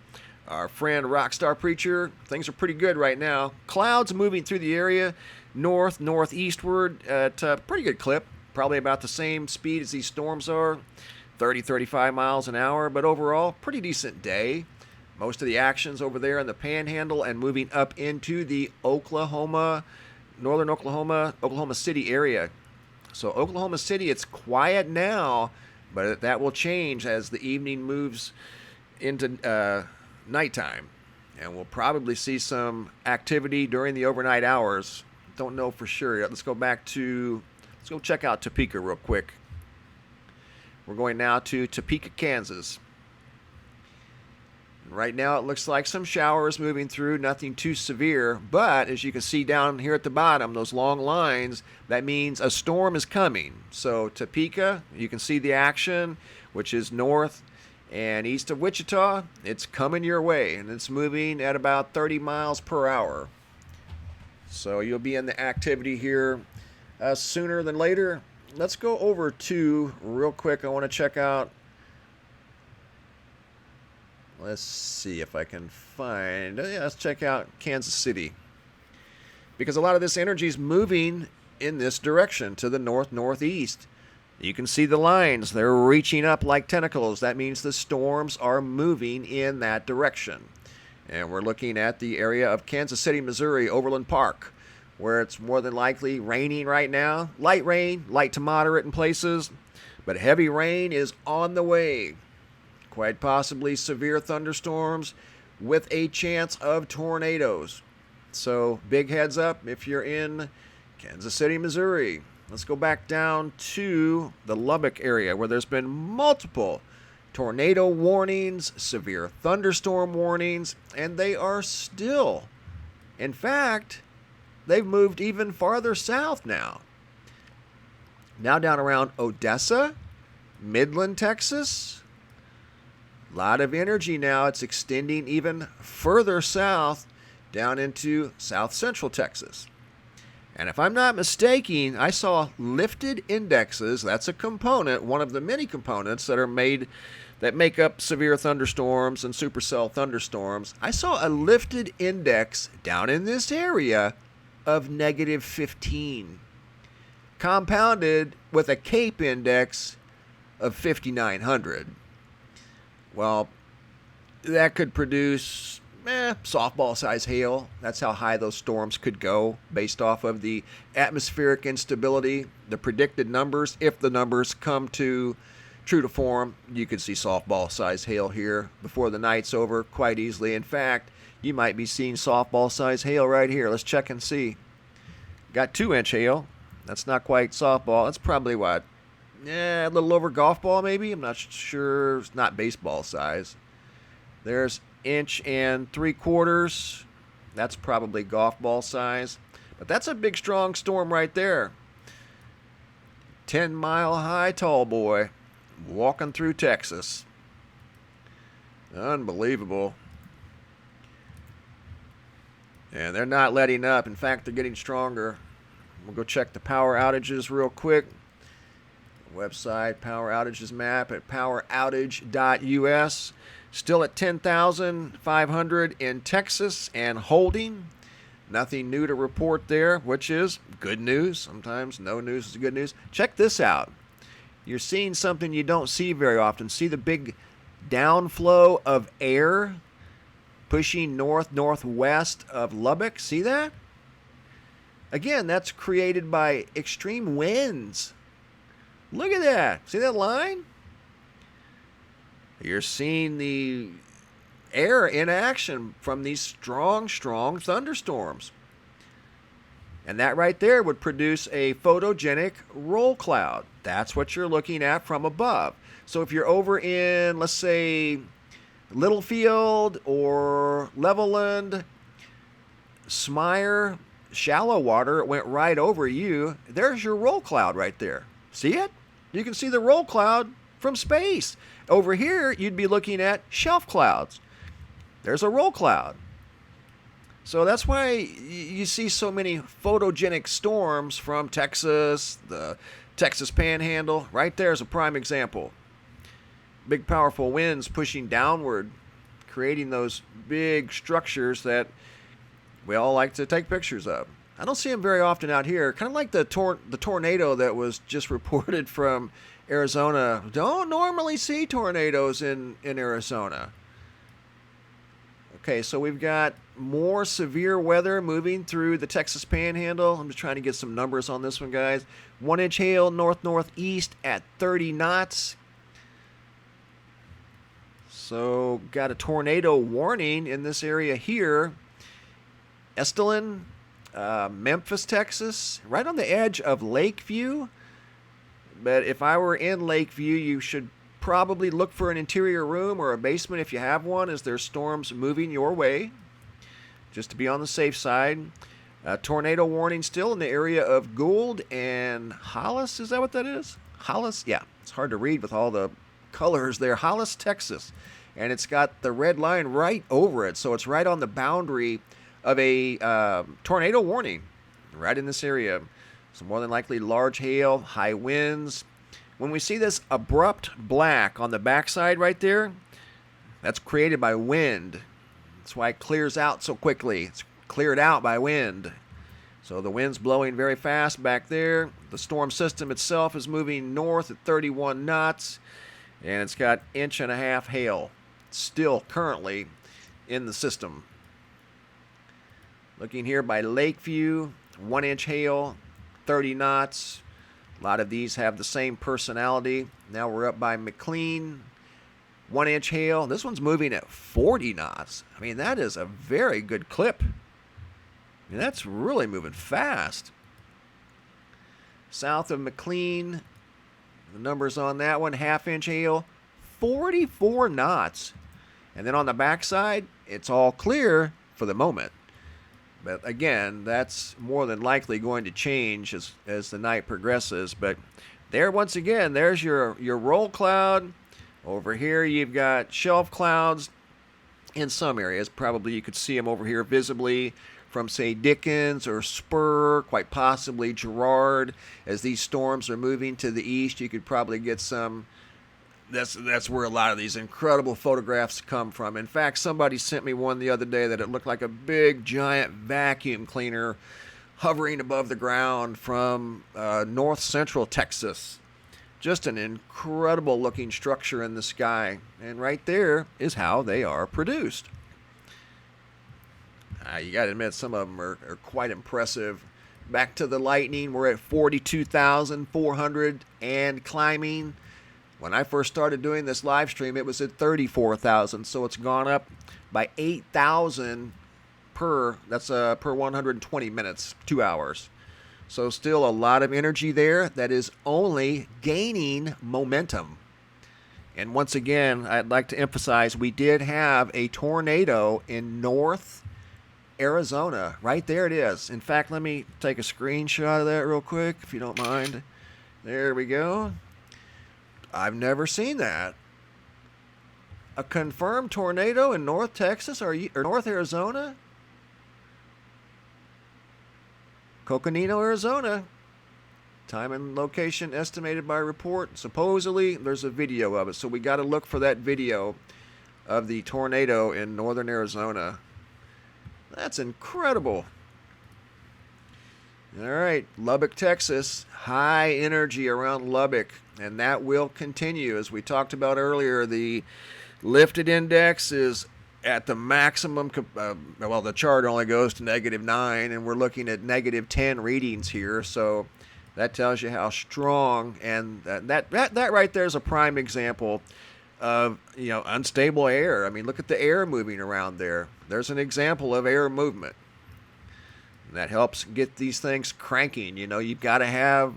Our friend Rockstar Preacher, things are pretty good right now. Clouds moving through the area, northeastward at a pretty good clip. Probably about the same speed as these storms are, 30, 35 miles an hour. But overall, pretty decent day. Most of the actions over there in the Panhandle and moving up into the northern Oklahoma City area. So Oklahoma City, it's quiet now, but that will change as the evening moves into nighttime. And we'll probably see some activity during the overnight hours. Don't know for sure yet. Let's go check out Topeka real quick. We're going now to Topeka, Kansas. Right now it looks like some showers moving through, nothing too severe, but as you can see down here at the bottom, those long lines, that means a storm is coming. So Topeka, you can see the action, which is north and east of Wichita. It's coming your way, and it's moving at about 30 miles per hour. So you'll be in the activity here sooner than later. Let's go over to, real quick, I want to check out, let's see if I can find, let's check out Kansas City. Because a lot of this energy is moving in this direction to the northeast. You can see the lines, they're reaching up like tentacles. That means the storms are moving in that direction. And we're looking at the area of Kansas City, Missouri, Overland Park, where it's more than likely raining right now. Light rain, light to moderate in places, but heavy rain is on the way. quite possibly severe thunderstorms with a chance of tornadoes. So big heads up if you're in Kansas City, Missouri. Let's go back down to the Lubbock area where there's been multiple tornado warnings, severe thunderstorm warnings, and they are still, in fact, they've moved even farther south now. Now down around Odessa, Midland, Texas. A lot of energy now. It's extending even further south down into south central Texas. And if I'm not mistaken, I saw lifted indexes. That's a component, one of the many components that are made that make up severe thunderstorms and supercell thunderstorms. I saw a lifted index down in this area of -15, compounded with a CAPE index of 5,900. Well, that could produce softball size hail. That's how high those storms could go based off of the atmospheric instability, the predicted numbers. If the numbers come to true to form, you could see softball size hail here before the night's over quite easily. In fact, you might be seeing softball size hail right here. Let's check and see. Got 2-inch hail. That's not quite softball. That's probably what? A little over golf ball maybe. I'm not sure. It's not baseball size. There's 1.75 inches. That's probably golf ball size. But that's a big strong storm right there. 10-mile high tall boy walking through Texas. Unbelievable. And they're not letting up. In fact, they're getting stronger. We'll go check the power outages real quick. Website, power outages map at poweroutage.us. Still at 10,500 in Texas and holding. Nothing new to report there, which is good news. Sometimes no news is good news. Check this out. You're seeing something you don't see very often. See the big downflow of air pushing northwest of Lubbock? See that? Again, that's created by extreme winds. Look at that. See that line? You're seeing the air in action from these strong thunderstorms. And that right there would produce a photogenic roll cloud. That's what you're looking at from above. So if you're over in, let's say, Littlefield or Levelland, Smyre, shallow water, it went right over you. There's your roll cloud right there. See it? You can see the roll cloud from space. Over here, you'd be looking at shelf clouds. There's a roll cloud. So that's why you see so many photogenic storms from Texas, the Texas Panhandle. Right there is a prime example. Big, powerful winds pushing downward, creating those big structures that we all like to take pictures of. I don't see them very often out here. Kind of like the tornado that was just reported from Arizona. Don't normally see tornadoes in Arizona. Okay, so we've got more severe weather moving through the Texas Panhandle. I'm just trying to get some numbers on this one, guys. 1-inch hail northeast at 30 knots. So got a tornado warning in this area here. Estelin, Memphis, Texas, right on the edge of Lakeview. But if I were in Lakeview, you should probably look for an interior room or a basement if you have one, as there's storms moving your way, just to be on the safe side. Tornado warning still in the area of Gould and Hollis. Is that what that is? Hollis? Yeah, it's hard to read with all the colors there. Hollis, Texas. And it's got the red line right over it, so it's right on the boundary of a tornado warning right in this area. So more than likely large hail, high winds. When we see this abrupt black on the backside right there, that's created by wind. That's why it clears out so quickly. It's cleared out by wind. So the wind's blowing very fast back there. The storm system itself is moving north at 31 knots, and it's got 1.5 inches hail still currently in the system. Looking here by Lakeview, 1-inch hail, 30 knots. A lot of these have the same personality. Now we're up by McLean, 1-inch hail. This one's moving at 40 knots. I mean, that is a very good clip. I mean, that's really moving fast. South of McLean, the numbers on that one, 1/2-inch hail, 44 knots. And then on the backside, it's all clear for the moment. But again, that's more than likely going to change as the night progresses. But there, once again, there's your roll cloud. Over here, you've got shelf clouds in some areas. Probably you could see them over here visibly from, say, Dickens or Spur, quite possibly Girard. As these storms are moving to the east, you could probably get some. That's where a lot of these incredible photographs come from. In fact, somebody sent me one the other day that it looked like a big, giant vacuum cleaner hovering above the ground from north central Texas. Just an incredible looking structure in the sky. And right there is how they are produced. You got to admit, some of them are quite impressive. Back to the lightning, we're at 42,400 and climbing. When I first started doing this live stream, it was at 34,000, so it's gone up by 8,000 per 120 minutes, 2 hours. So still a lot of energy there that is only gaining momentum. And once again, I'd like to emphasize, we did have a tornado in North Arizona. Right there it is. In fact, let me take a screenshot of that real quick, if you don't mind. There we go. I've never seen that. A confirmed tornado in North Texas or North Arizona? Coconino, Arizona. Time and location estimated by report. Supposedly, there's a video of it, so we got to look for that video of the tornado in northern Arizona. That's incredible. All right, Lubbock, Texas. High energy around Lubbock, and that will continue. As we talked about earlier, the lifted index is at the maximum. Well, the chart only goes to -9, and we're looking at -10 readings here. So that tells you how strong, and that right there is a prime example of unstable air. I mean, look at the air moving around there. There's an example of air movement. That helps get these things cranking. You've got to have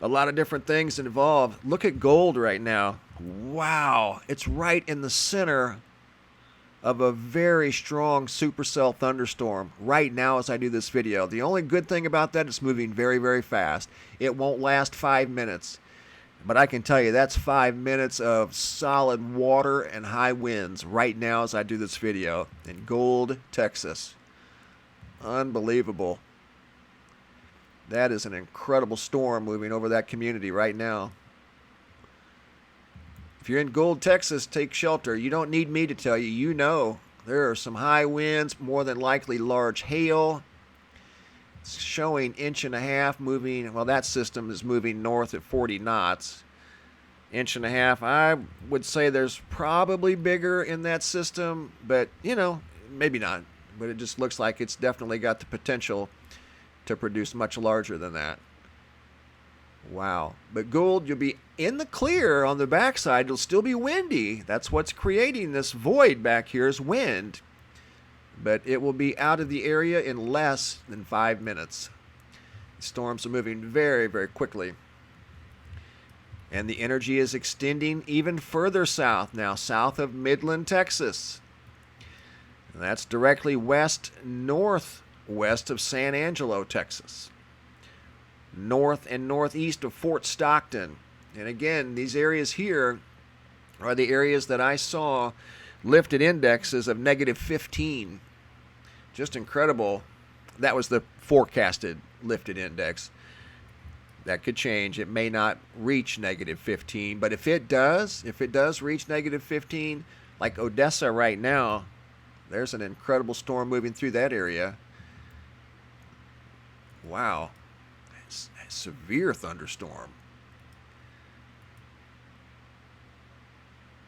a lot of different things involved. Look at gold right now. Wow, it's right in the center of a very strong supercell thunderstorm right now as I do this video. The only good thing about that is it's moving very, very fast. It won't last 5 minutes. But I can tell you that's 5 minutes of solid water and high winds right now as I do this video in Gold, Texas. Unbelievable. That is an incredible storm moving over that community right now. If you're in Gold, Texas, take shelter. You don't need me to tell you. You know there are some high winds, more than likely large hail. It's showing 1.5 inch moving. Well, that system is moving north at 40 knots. 1.5 inch. I would say there's probably bigger in that system, but maybe not. But it just looks like it's definitely got the potential to produce much larger than that. Wow. But Gould, you'll be in the clear on the backside. It'll still be windy. That's what's creating this void back here is wind. But it will be out of the area in less than 5 minutes. Storms are moving very, very quickly. And the energy is extending even further south now, south of Midland, Texas. And that's directly northwest of San Angelo, Texas. North and northeast of Fort Stockton. And again, these areas here are the areas that I saw lifted indexes of -15. Just incredible. That was the forecasted lifted index. That could change. It may not reach -15, but if it does reach -15, like Odessa right now, there's an incredible storm moving through that area. Wow. It's a severe thunderstorm.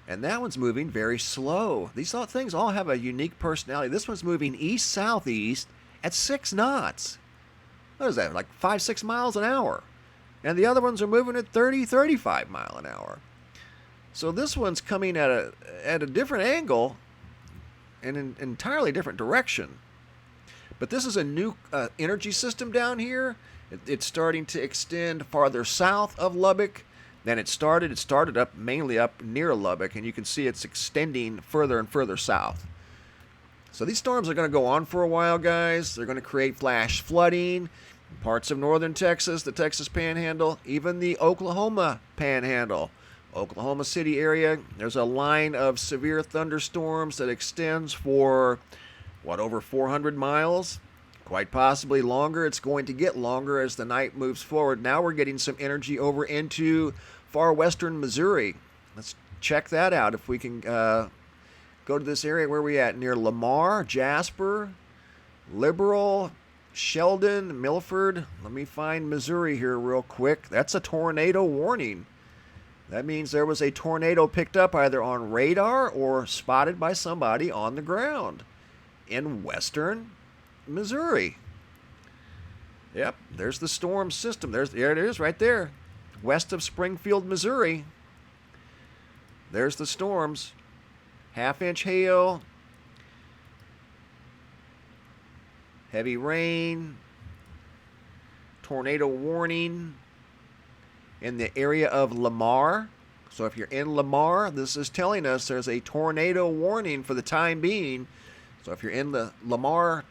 And that one's moving very slow. These things all have a unique personality. This one's moving east-southeast at 6 knots. What is that, like 5-6 miles an hour? And the other ones are moving at 30-35 miles an hour. So this one's coming at a different angle and in an entirely different direction. But this is a new energy system down here. It's starting to extend farther south of Lubbock than it started. It started up mainly up near Lubbock, and you can see it's extending further and further south. So these storms are going to go on for a while, guys. They're going to create flash flooding in parts of northern Texas, the Texas Panhandle, even the Oklahoma Panhandle. Oklahoma City area, there's a line of severe thunderstorms that extends for, over 400 miles? Quite possibly longer. It's going to get longer as the night moves forward. Now we're getting some energy over into far western Missouri. Let's check that out. If we can go to this area, where are we at? Near Lamar, Jasper, Liberal, Sheldon, Milford. Let me find Missouri here real quick. That's a tornado warning. That means there was a tornado picked up either on radar or spotted by somebody on the ground in western Missouri. Yep, there's the storm system. There it is right there. West of Springfield, Missouri. There's the storms. Half-inch hail. Heavy rain. Tornado warning in the area of Lamar. So if you're in Lamar, this is telling us there's a tornado warning for the time being. So if you're in the Lamar,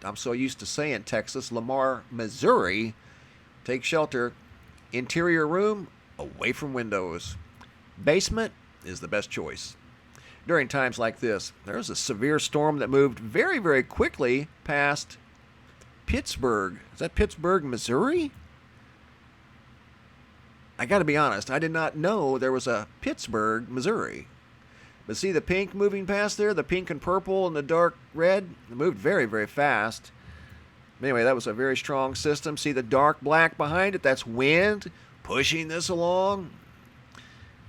I'm so used to saying Texas, Lamar, Missouri, take shelter. Interior room, away from windows. Basement is the best choice. During times like this, there's a severe storm that moved very, very quickly past Pittsburgh. Is that Pittsburgh, Missouri? I got to be honest, I did not know there was a Pittsburgh, Missouri. But see the pink moving past there, the pink and purple and the dark red? It moved very, very fast. Anyway, that was a very strong system. See the dark black behind it? That's wind pushing this along.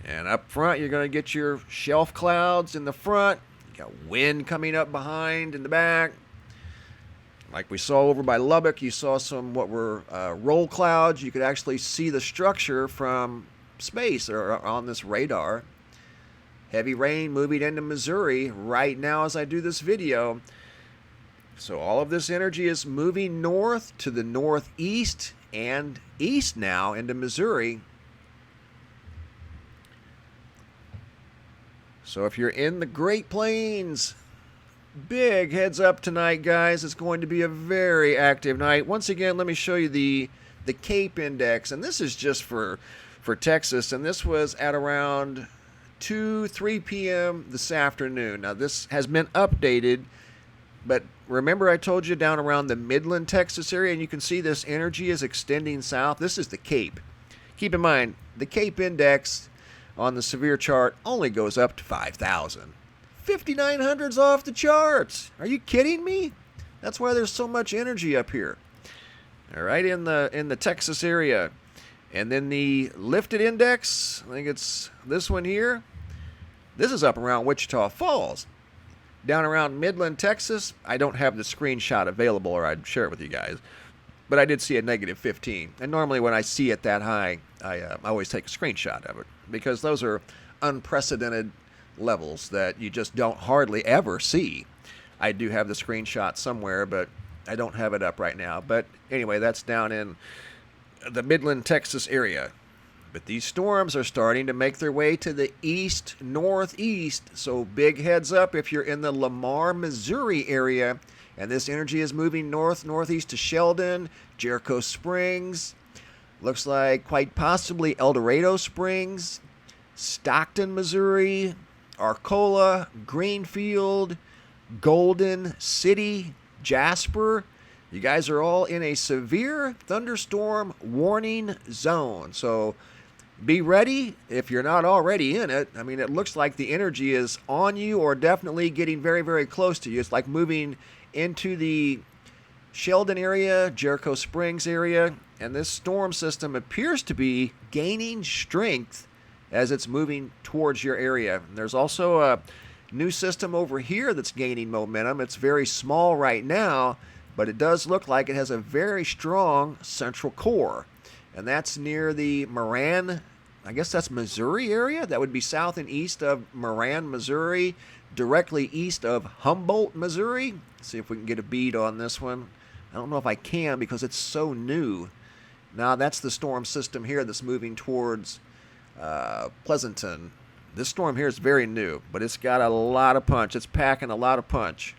And up front, you're going to get your shelf clouds in the front. You got wind coming up behind in the back. Like we saw over by Lubbock, you saw some what were roll clouds. You could actually see the structure from space or on this radar. Heavy rain moving into Missouri right now as I do this video. So all of this energy is moving north to the northeast and east now into Missouri. So if you're in the Great Plains, big heads up tonight, guys. It's going to be a very active night. Once again, let me show you the Cape Index. And this is just for Texas. And this was at around 3 p.m. this afternoon. Now, this has been updated. But remember I told you down around the Midland, Texas area, and you can see this energy is extending south. This is the Cape. Keep in mind, the Cape Index on the severe chart only goes up to 5,000. 5,900's off the charts. Are you kidding me? That's why there's so much energy up here. All right, in the Texas area. And then the lifted index, I think it's this one here. This is up around Wichita Falls. Down around Midland, Texas, I don't have the screenshot available or I'd share it with you guys. But I did see a negative 15. And normally when I see it that high, I always take a screenshot of it. Because those are unprecedented levels that you just don't hardly ever see. I do have the screenshot somewhere, but I don't have it up right now. But anyway, that's down in the Midland, Texas area. But these storms are starting to make their way to the east, northeast. So big heads up if you're in the Lamar, Missouri area. And this energy is moving north, northeast to Sheldon, Jericho Springs. Looks like quite possibly El Dorado Springs, Stockton, Missouri, Arcola, Greenfield, Golden City, Jasper. You guys are all in a severe thunderstorm warning zone. So be ready if you're not already in it. I mean, it looks like the energy is on you or definitely getting very, very close to you. It's like moving into the Sheldon area, Jericho Springs area. And this storm system appears to be gaining strength as it's moving towards your area. And there's also a new system over here that's gaining momentum. It's very small right now, but it does look like it has a very strong central core. And that's near the Moran I guess that's Missouri area. That would be south and east of Moran, Missouri, directly east of Humboldt, Missouri. Let's see if we can get a bead on this one. I don't know if I can because it's so new. Now that's the storm system here that's moving towards Pleasanton. This storm here is very new, but it's got a lot of punch. It's packing a lot of punch.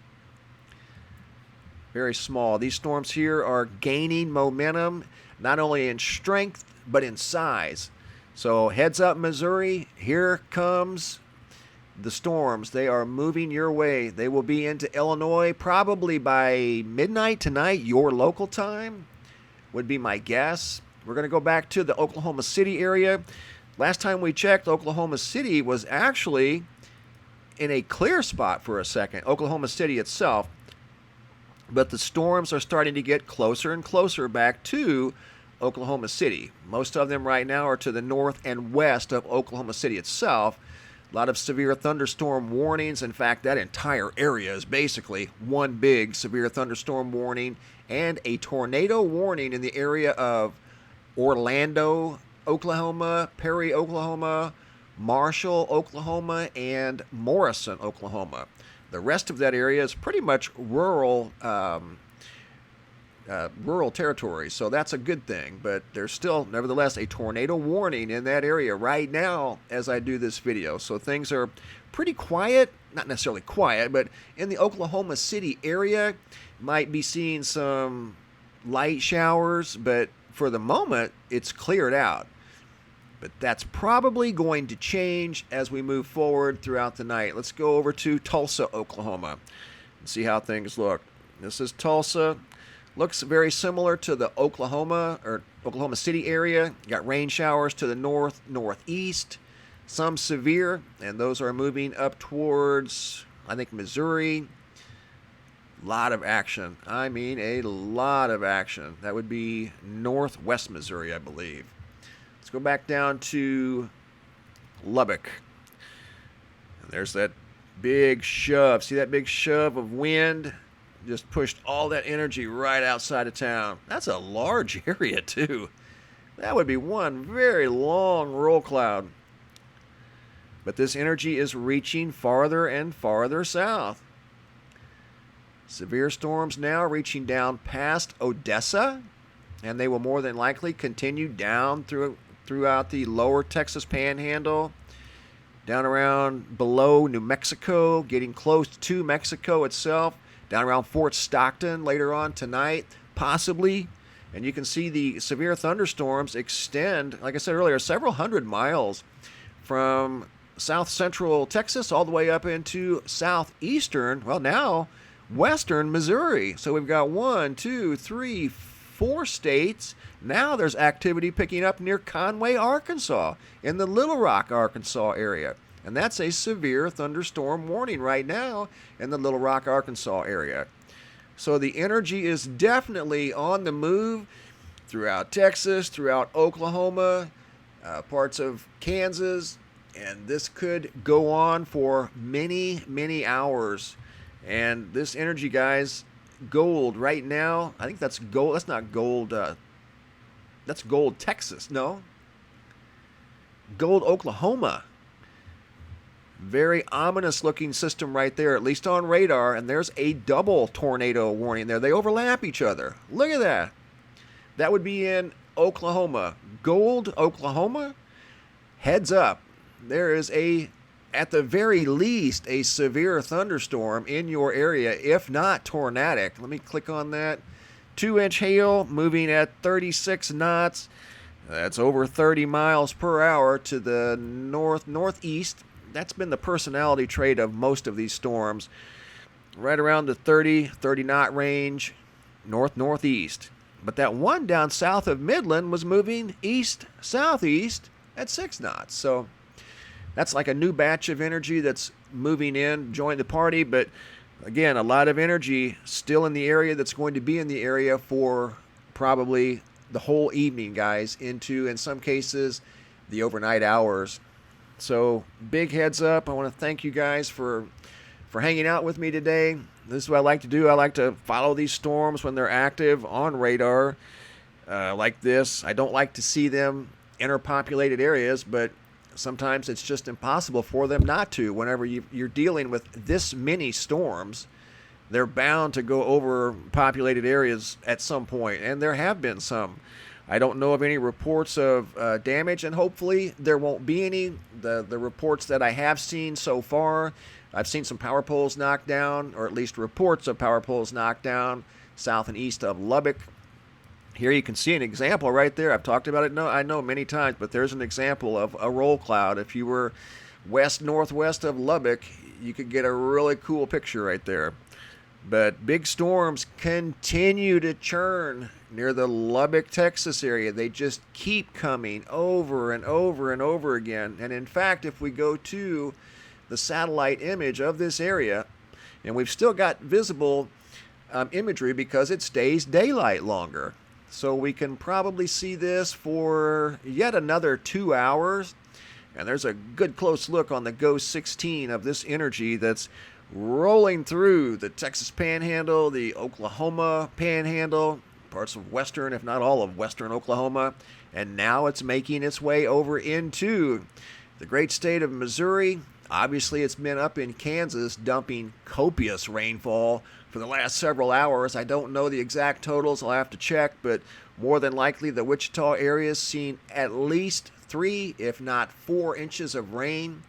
Very small. These storms here are gaining momentum, not only in strength, but in size. So heads up, Missouri. Here comes the storms. They are moving your way. They will be into Illinois probably by midnight tonight, your local time, would be my guess. We're going to go back to the Oklahoma City area. Last time we checked, Oklahoma City was actually in a clear spot for a second, Oklahoma City itself. But the storms are starting to get closer and closer back to Oklahoma City. Most of them right now are to the north and west of Oklahoma City itself. A lot of severe thunderstorm warnings. In fact, that entire area is basically one big severe thunderstorm warning and a tornado warning in the area of Orlando, Oklahoma, Perry, Oklahoma, Marshall, Oklahoma, and Morrison, Oklahoma. The rest of that area is pretty much rural territory, so that's a good thing. But there's still, nevertheless, a tornado warning in that area right now as I do this video. So things are pretty quiet, not necessarily quiet, but in the Oklahoma City area, might be seeing some light showers, but for the moment, it's cleared out. But that's probably going to change as we move forward throughout the night. Let's go over to Tulsa, Oklahoma, and see how things look. This is Tulsa. Looks very similar to the Oklahoma City area. You got rain showers to the north, northeast, some severe, and those are moving up towards, I think, Missouri. Lot of action. I mean, a lot of action. That would be northwest Missouri, I believe. Let's go back down to Lubbock. And there's that big shove. See that big shove of wind? Just pushed all that energy right outside of town. That's a large area, too. That would be one very long roll cloud. But this energy is reaching farther and farther south. Severe storms now reaching down past Odessa, and they will more than likely continue down throughout the lower Texas Panhandle, down around below New Mexico, getting close to Mexico itself, down around Fort Stockton later on tonight, possibly. And you can see the severe thunderstorms extend, like I said earlier, several hundred miles from south central Texas all the way up into southeastern, well, now western Missouri. So we've got 1, 2, 3, 4 states. Now there's activity picking up near Conway, Arkansas, in the Little Rock, Arkansas area. And that's a severe thunderstorm warning right now in the Little Rock, Arkansas area. So the energy is definitely on the move throughout Texas, throughout Oklahoma, parts of Kansas, and this could go on for many, many hours. And this energy, guys, gold right now, I think that's gold. That's not gold. That's gold, Texas. No. Gold, Oklahoma. Very ominous looking system right there, at least on radar. And there's a double tornado warning there. They overlap each other. Look at that. That would be in Oklahoma. Gold, Oklahoma. Heads up. There is at the very least, a severe thunderstorm in your area, if not tornadic. Let me click on that. 2-inch hail moving at 36 knots. That's over 30 miles per hour to the northeast. That's been the personality trait of most of these storms. Right around the 30 knot range, northeast. But that one down south of Midland was moving east-southeast at 6 knots. So that's like a new batch of energy that's moving in, join the party. But again, a lot of energy still in the area that's going to be in the area for probably the whole evening, guys, into, in some cases, the overnight hours. So big heads up. I want to thank you guys for hanging out with me today. This is what I like to do. I like to follow these storms when they're active on radar like this. I don't like to see them enter populated areas, but sometimes it's just impossible for them not to. Whenever you're dealing with this many storms, they're bound to go over populated areas at some point, and there have been some. I don't know of any reports of damage, and hopefully there won't be any. The reports that I have seen so far, I've seen some power poles knocked down, or at least reports of power poles knocked down south and east of Lubbock. Here you can see an example right there. I've talked about it, I know many times, but there's an example of a roll cloud. If you were west-northwest of Lubbock, you could get a really cool picture right there. But big storms continue to churn near the Lubbock, Texas area. They just keep coming over and over and over again. And in fact, if we go to the satellite image of this area, and we've still got visible imagery because it stays daylight longer. So we can probably see this for yet another 2 hours. And there's a good close look on the Ghost 16 of this energy that's rolling through the Texas Panhandle, the Oklahoma Panhandle, parts of western, if not all of western Oklahoma. And now it's making its way over into the great state of Missouri. Obviously, it's been up in Kansas dumping copious rainfall for the last several hours. I don't know the exact totals. I'll have to check, but more than likely the Wichita area has seen at least 3, if not 4 inches of rain.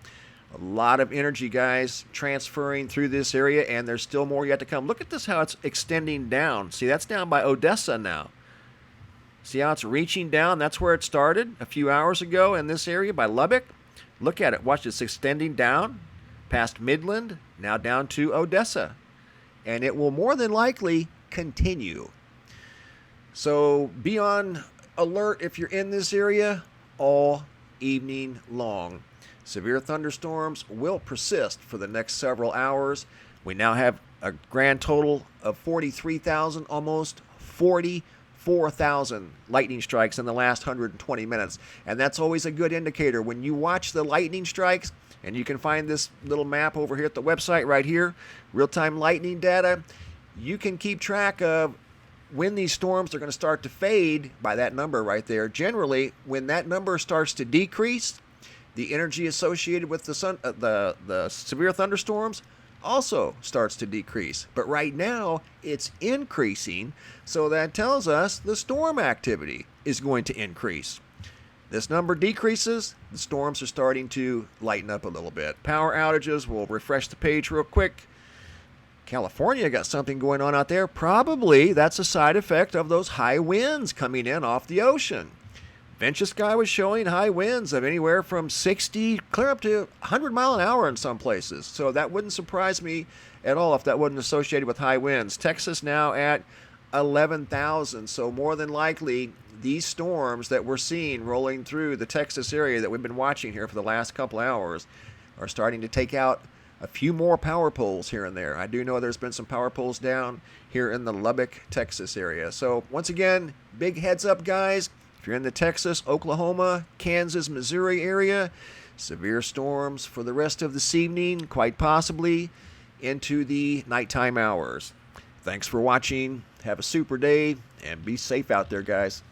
A lot of energy, guys, transferring through this area, and there's still more yet to come. Look at this, how it's extending down. See, that's down by Odessa now. See how it's reaching down? That's where it started a few hours ago in this area by Lubbock. Look at it. Watch, it's extending down past Midland, now down to Odessa. And it will more than likely continue. So be on alert if you're in this area all evening long. Severe thunderstorms will persist for the next several hours. We now have a grand total of 43,000, almost 44,000 lightning strikes in the last 120 minutes. And that's always a good indicator. When you watch the lightning strikes, and you can find this little map over here at the website right here, real-time lightning data, you can keep track of when these storms are going to start to fade by that number right there. Generally, when that number starts to decrease, the energy associated with the severe thunderstorms also starts to decrease. But right now, it's increasing, so that tells us the storm activity is going to increase. This number decreases, the storms are starting to lighten up a little bit. Power outages, we'll refresh the page real quick. California got something going on out there. Probably that's a side effect of those high winds coming in off the ocean. Venture Sky was showing high winds of anywhere from 60 clear up to 100 mile an hour in some places. So that wouldn't surprise me at all if that wasn't associated with high winds. Texas now at 11,000. So more than likely, these storms that we're seeing rolling through the Texas area that we've been watching here for the last couple hours are starting to take out a few more power poles here and there. I do know there's been some power poles down here in the Lubbock, Texas area. So once again, big heads up, guys. If you're in the Texas, Oklahoma, Kansas, Missouri area, severe storms for the rest of this evening, quite possibly into the nighttime hours. Thanks for watching. Have a super day and be safe out there, guys.